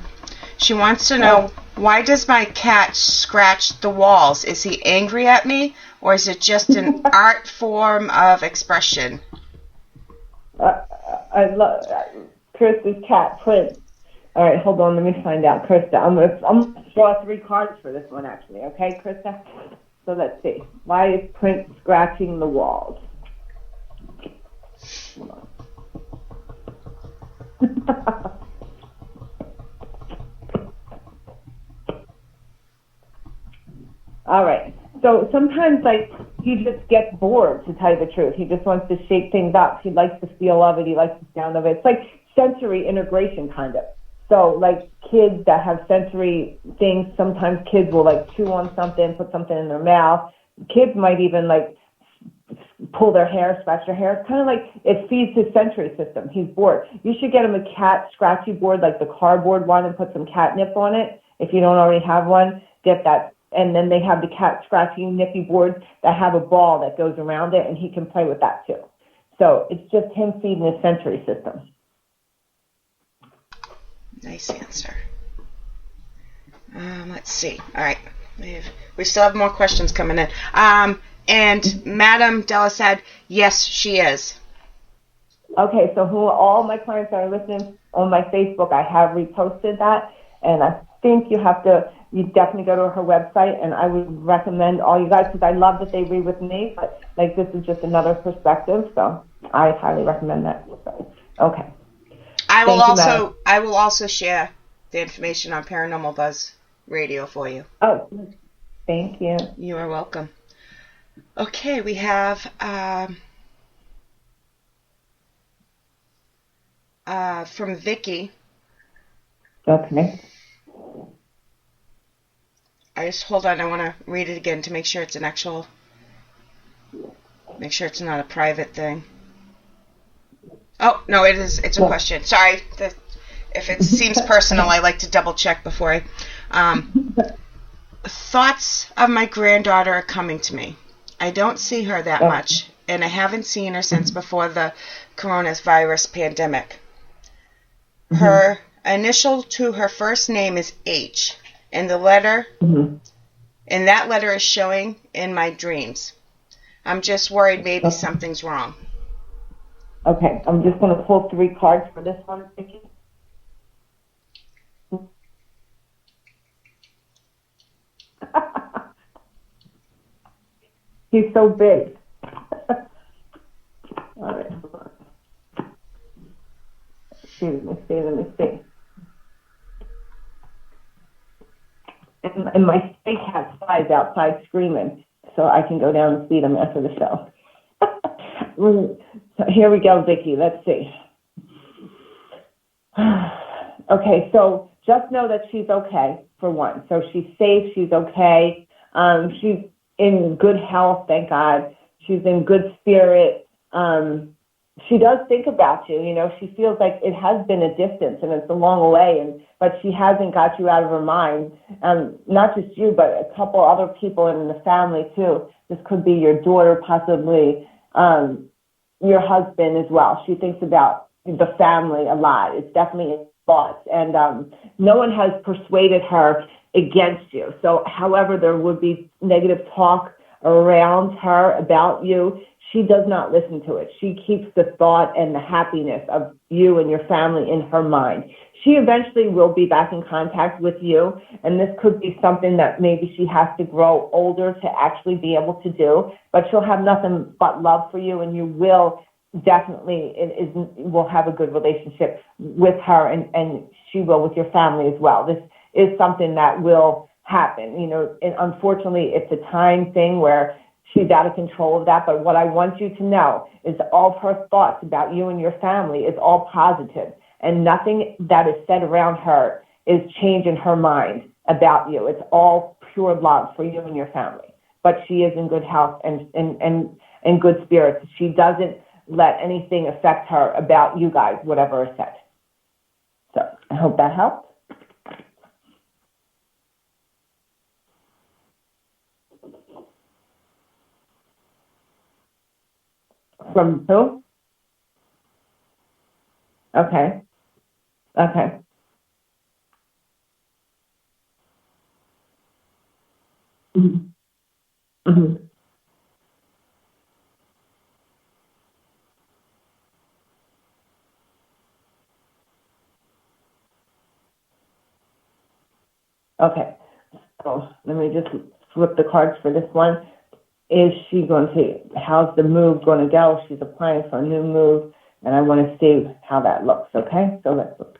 She wants to know, why does my cat scratch the walls? Is he angry at me, or is it just an art form of expression? I love Krista's cat, Prince. All right, hold on, let me find out. Krista, I'm going to draw 3 cards for this one, actually. Okay, Krista? So let's see. Why is Prince scratching the walls? Hold on. All right. So sometimes, like, he just gets bored, to tell you the truth. He just wants to shake things up. He likes the feel of it. He likes the sound of it. It's like sensory integration, kind of. So, like, kids that have sensory things, sometimes kids will, like, chew on something, put something in their mouth. Kids might even, like, pull their hair, scratch their hair. It's kind of like it feeds his sensory system. He's bored. You should get him a cat scratchy board, like the cardboard one, and put some catnip on it. If you don't already have one, get that. And then they have the cat scratchy nippy boards that have a ball that goes around it, and he can play with that too. So it's just him feeding his sensory system. Nice answer. Let's see. All right. We still have more questions coming in. And Madam Della said, yes, she is. Okay, so all my clients that are listening on my Facebook, I have reposted that, and I think you definitely go to her website, and I would recommend all you guys, because I love that they read with me, but like this is just another perspective, so I highly recommend that. Okay. I will also share the information on Paranormal Buzz Radio for you. Oh, thank you. You are welcome. Okay, we have from Vicky. Okay. Hold on, I want to read it again to make sure it's make sure it's not a private thing. Oh, no, it is. It's a question. Sorry. If it seems personal, I like to double check before I... Thoughts of my granddaughter are coming to me. I don't see her that much, and I haven't seen her since before the coronavirus pandemic. Her initial to her first name is H, and the letter, and that letter is showing in my dreams. I'm just worried maybe something's wrong. Okay, I'm just going to pull 3 cards for this one, Vicky. He's so big. All right. Let me see. And my stray cat flies outside screaming, so I can go down and feed him after the show. So here we go, Vicki. Let's see. Okay, so just know that she's okay, for one. So she's safe, she's okay. She's in good health, thank God. She's in good spirit. She does think about you. You know, she feels like it has been a distance and it's a long way, but she hasn't got you out of her mind. Not just you, but a couple other people in the family too. This could be your daughter, possibly your husband as well. She thinks about the family a lot. It's definitely in thoughts, and no one has persuaded her against you. So, however, there would be negative talk around her about you. She does not listen to it. She keeps the thought and the happiness of you and your family in her mind. She eventually will be back in contact with you, and this could be something that maybe she has to grow older to actually be able to do, but she'll have nothing but love for you, and you will definitely will have a good relationship with her, and she will with your family as well. This is something that will happen, you know, and unfortunately it's a time thing where she's out of control of that. But what I want you to know is all of her thoughts about you and your family is all positive, and nothing that is said around her is changing her mind about you. It's all pure love for you and your family. But she is in good health and good spirits. She doesn't let anything affect her about you guys, whatever is said. So I hope that helps. From who? Okay. Okay. Mm-hmm. Mm-hmm. Okay. So let me just flip the cards for this one. Is she going to, how's the move going to go? She's applying for a new move, and I want to see how that looks, okay? So let's look.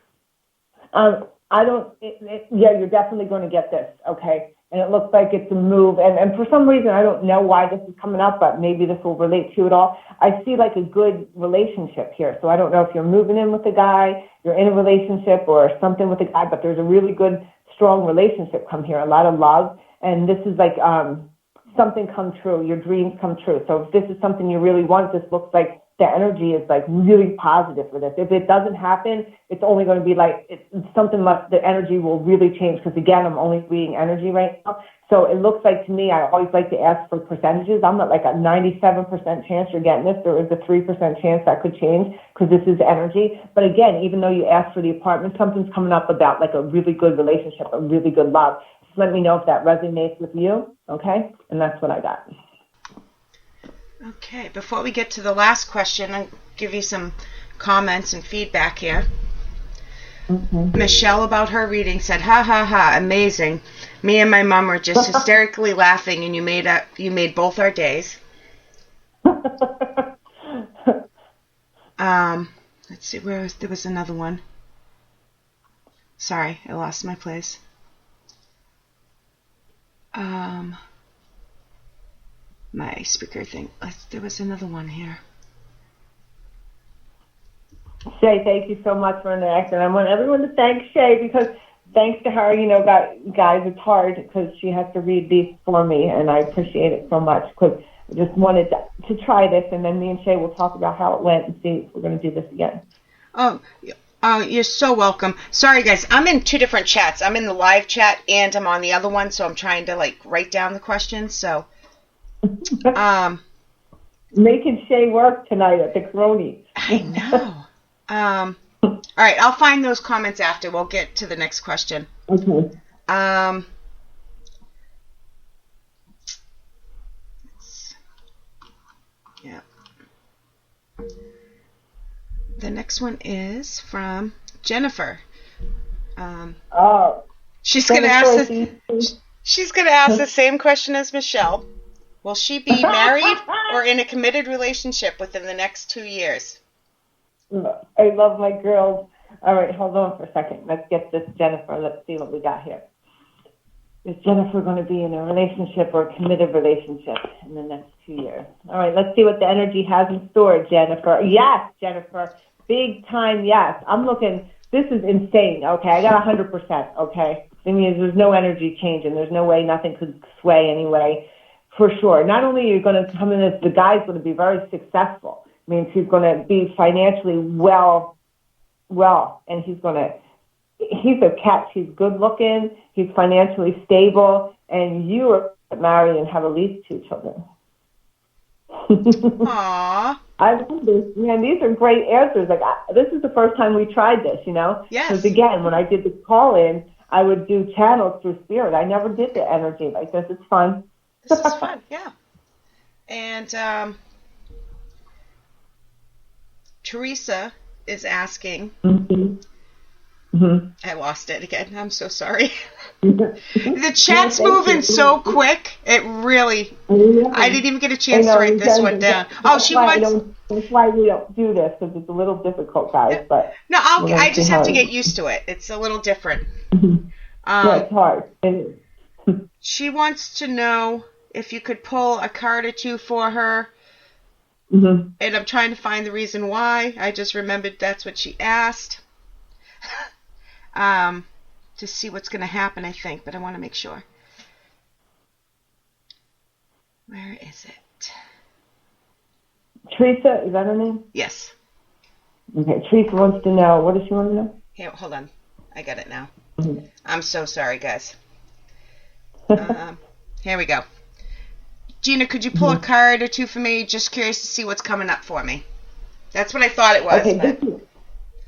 Yeah, you're definitely going to get this, okay? And it looks like it's a move, and for some reason, I don't know why this is coming up, but maybe this will relate to it all. I see like a good relationship here, so I don't know if you're moving in with a guy, you're in a relationship or something with a guy, but there's a really good, strong relationship come here, a lot of love, and this is like something come true, your dreams come true. So if this is something you really want, this looks like the energy is like really positive for this. If it doesn't happen, it's only going to be like the energy will really change, because again, I'm only reading energy right now. So it looks like to me, I always like to ask for percentages. I'm at like a 97% chance you're getting this. There is a 3% chance that could change, because this is energy. But again, even though you ask for the apartment, something's coming up about like a really good relationship, a really good love. Just let me know if that resonates with you, okay? And that's what I got. Okay, before we get to the last question, I'll give you some comments and feedback here. Mm-hmm. Michelle, about her reading, said, "Ha ha ha, amazing. Me and my mom were just hysterically laughing, and you made both our days." Let's see, there was another one. Sorry, I lost my place. My speaker thing. There was another one here. Shay, thank you so much for interacting. I want everyone to thank Shay, because thanks to her, you know, guys, it's hard because she has to read these for me, and I appreciate it so much, because I just wanted to try this, and then me and Shay will talk about how it went and see if we're going to do this again. Oh, you're so welcome. Sorry, guys, I'm in two different chats. I'm in the live chat, and I'm on the other one, so I'm trying to, like, write down the questions, so... Making Shay work tonight at the Crony. I know. All right, I'll find those comments after. We'll get to the next question. Okay. Yeah. The next one is from Jennifer. She's gonna ask the same question as Michelle. Will she be married or in a committed relationship within the next 2 years? I love my girls. All right, hold on for a second. Let's get this Jennifer. Let's see what we got here. Is Jennifer going to be in a relationship or a committed relationship in the next 2 years? All right, let's see what the energy has in store, Jennifer. Yes, Jennifer. Big time, yes. I'm looking. This is insane, okay? I got 100%, okay? I mean, there's no energy change, and there's no way nothing could sway anyway, for sure. Not only are you going to come in as the guy's going to be very successful, means he's going to be financially well, and he's a catch. He's good looking, he's financially stable, and you are married and have at least 2 children. Aww. I love this. Man, these are great answers. Like, this is the first time we tried this, you know? Yes. Because, again, when I did the call-in, I would do channels through spirit. I never did the energy like this. It's fun. This is fun, yeah. And Teresa is asking. Mm-hmm. Mm-hmm. I lost it again. I'm so sorry. The chat's moving so quick. It really. I didn't even get a chance to write this one down. Oh, she wants. That's why we don't do this, because it's a little difficult, guys. But no, I just have to get used to it. It's a little different. Yeah, it's hard. She wants to know if you could pull a card or 2 for her. Mm-hmm. And I'm trying to find the reason why. I just remembered that's what she asked. To see what's going to happen, I think, but I want to make sure. Where is it? Teresa, is that her name? Yes. Okay, Teresa wants to know. What does she want to know? Here, hold on. I got it now. Mm-hmm. I'm so sorry, guys. Here we go. Gina, could you pull a card or 2 for me? Just curious to see what's coming up for me. That's what I thought it was. Okay,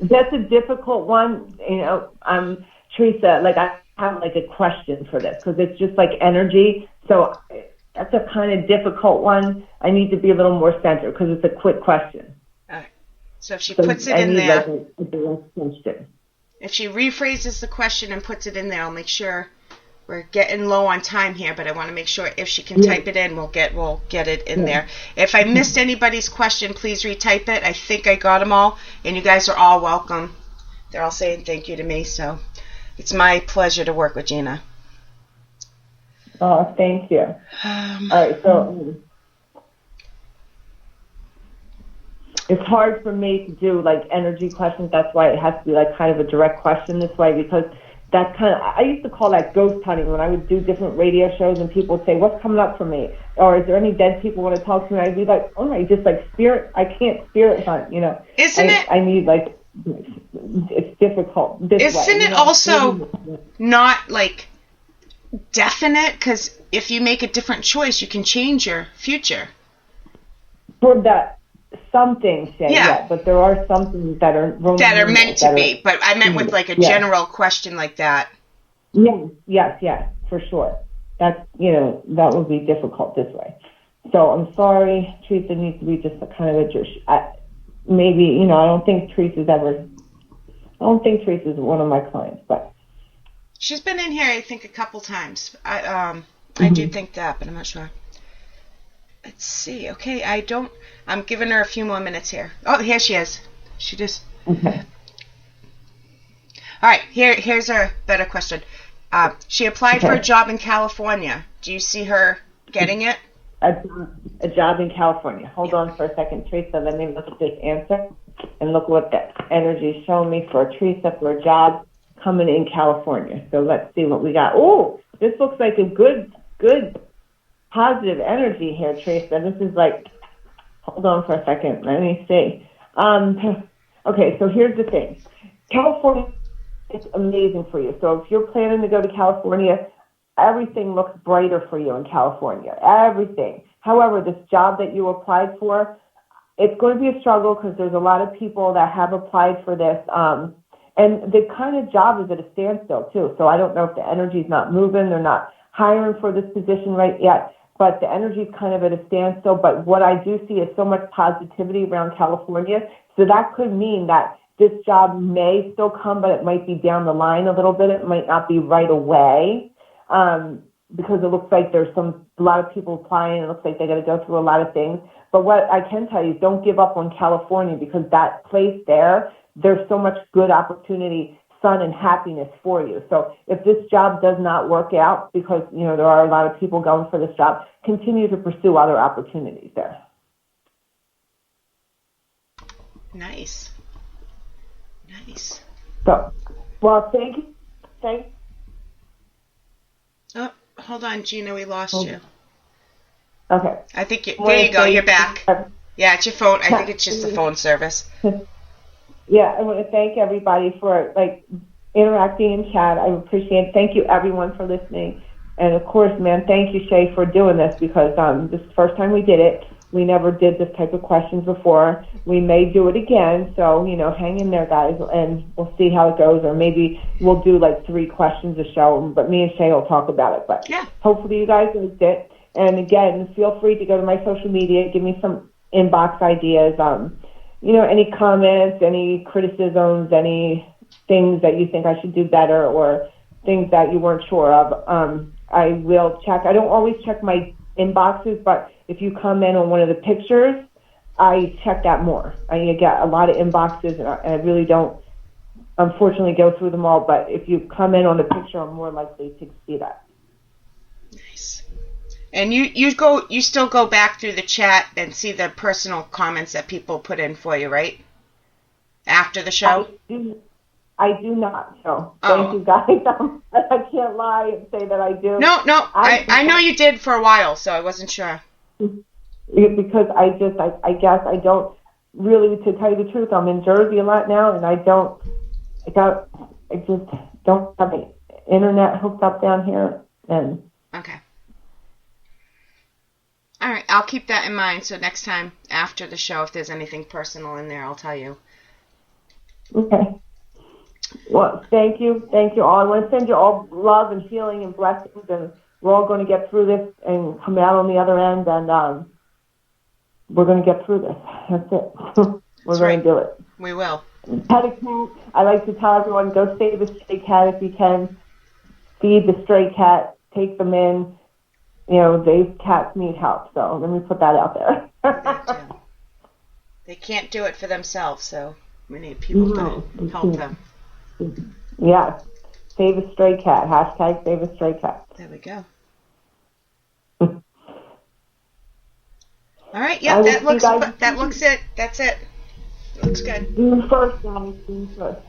that's a difficult one. You know, Teresa, like, I have like a question for this, because it's just like energy. So that's a kind of difficult one. I need to be a little more centered, because it's a quick question. All right. So if she puts it in there, like a direct question. If she rephrases the question and puts it in there, I'll make sure. We're getting low on time here, but I want to make sure if she can type it in, we'll get it in there. If I missed anybody's question, please retype it. I think I got them all, and you guys are all welcome. They're all saying thank you to me, so it's my pleasure to work with Gina. Oh, thank you. All right, so it's hard for me to do like energy questions. That's why it has to be like kind of a direct question this way, because that's kind of, I used to call that ghost hunting when I would do different radio shows and people would say, what's coming up for me? Or is there any dead people want to talk to me? I'd be like, oh my, just like spirit, I can't spirit hunt, you know. I need like, it's difficult this Isn't way. Isn't it also not like definite? Because if you make a different choice, you can change your future. For that, some things say, yeah, but there are some things that are meant to be. But I meant with like a general question like that. Yes, for sure. That's, that would be difficult this way. So I'm sorry, Teresa needs to be just a kind of a, maybe, I don't think Teresa's one of my clients, but. She's been in here, I think, a couple times. I do think that, but I'm not sure. Let's see. Okay, I'm giving her a few more minutes here. Oh, here she is. She just. Okay. All right. Here's a better question. She applied for a job in California. Do you see her getting it? A job in California. Hold on for a second, Teresa. Let me look at this answer and look what the energy is showing me for Teresa for a job coming in California. So let's see what we got. Oh, this looks like a good positive energy here, Teresa. This is like, hold on for a second. Let me see. Okay, so here's the thing. California is amazing for you. So if you're planning to go to California, everything looks brighter for you in California. Everything. However, this job that you applied for, it's going to be a struggle because there's a lot of people that have applied for this. And the kind of job is at a standstill, too. So I don't know if the energy is not moving. They're not hiring for this position right yet. But the energy is kind of at a standstill. But what I do see is so much positivity around California. So that could mean that this job may still come, but it might be down the line a little bit. It might not be right away. because it looks like there's a lot of people applying. It looks like they got to go through a lot of things. But what I can tell you is don't give up on California, because that place there's so much good opportunity, sun and happiness for you. So if this job does not work out, because, there are a lot of people going for this job, continue to pursue other opportunities there. Nice. So, well, thank you. Oh, hold on, Gina, we lost you. Okay. I think there you go, you're back. Yeah, it's your phone. I think it's just the phone service. Yeah, I want to thank everybody for interacting in chat. I appreciate it. Thank you, everyone, for listening. And of course, man, thank you, Shay, for doing this, because this is the first time we did it. We never did this type of questions before. We may do it again, so hang in there, guys, and we'll see how it goes. Or maybe we'll do 3 questions a show, but me and Shay will talk about it. But yeah, hopefully you guys liked it. And again, feel free to go to my social media, give me some inbox ideas. Any comments, any criticisms, any things that you think I should do better, or things that you weren't sure of. I will check. I don't always check my inboxes, but if you comment on one of the pictures, I check that more. I get a lot of inboxes, and I really don't, unfortunately, go through them all. But if you comment on the picture, I'm more likely to see that. Nice. And you still go back through the chat and see the personal comments that people put in for you, right? After the show? I do not. So thank you, guys. I can't lie and say that I do. No. I know you did for a while, so I wasn't sure. Because I guess I don't really, to tell you the truth, I'm in Jersey a lot now, and I just don't have the internet hooked up down here. And okay. All right, I'll keep that in mind. So next time after the show, if there's anything personal in there, I'll tell you. Okay. Well, thank you all. I want to send you all love and healing and blessings, and we're all going to get through this and come out on the other end, and we're going to get through this. That's it. We're going to do it. We will. I like to tell everyone, go save a stray cat if you can. Feed the stray cat. Take them in. These cats need help, so let me put that out there. They can't do it for themselves, so we need people to help them. Yeah. Save a stray cat. # save a stray cat. There we go. All right. Yeah, that looks it. That's it. Looks good. June 1st, guys. June 1st.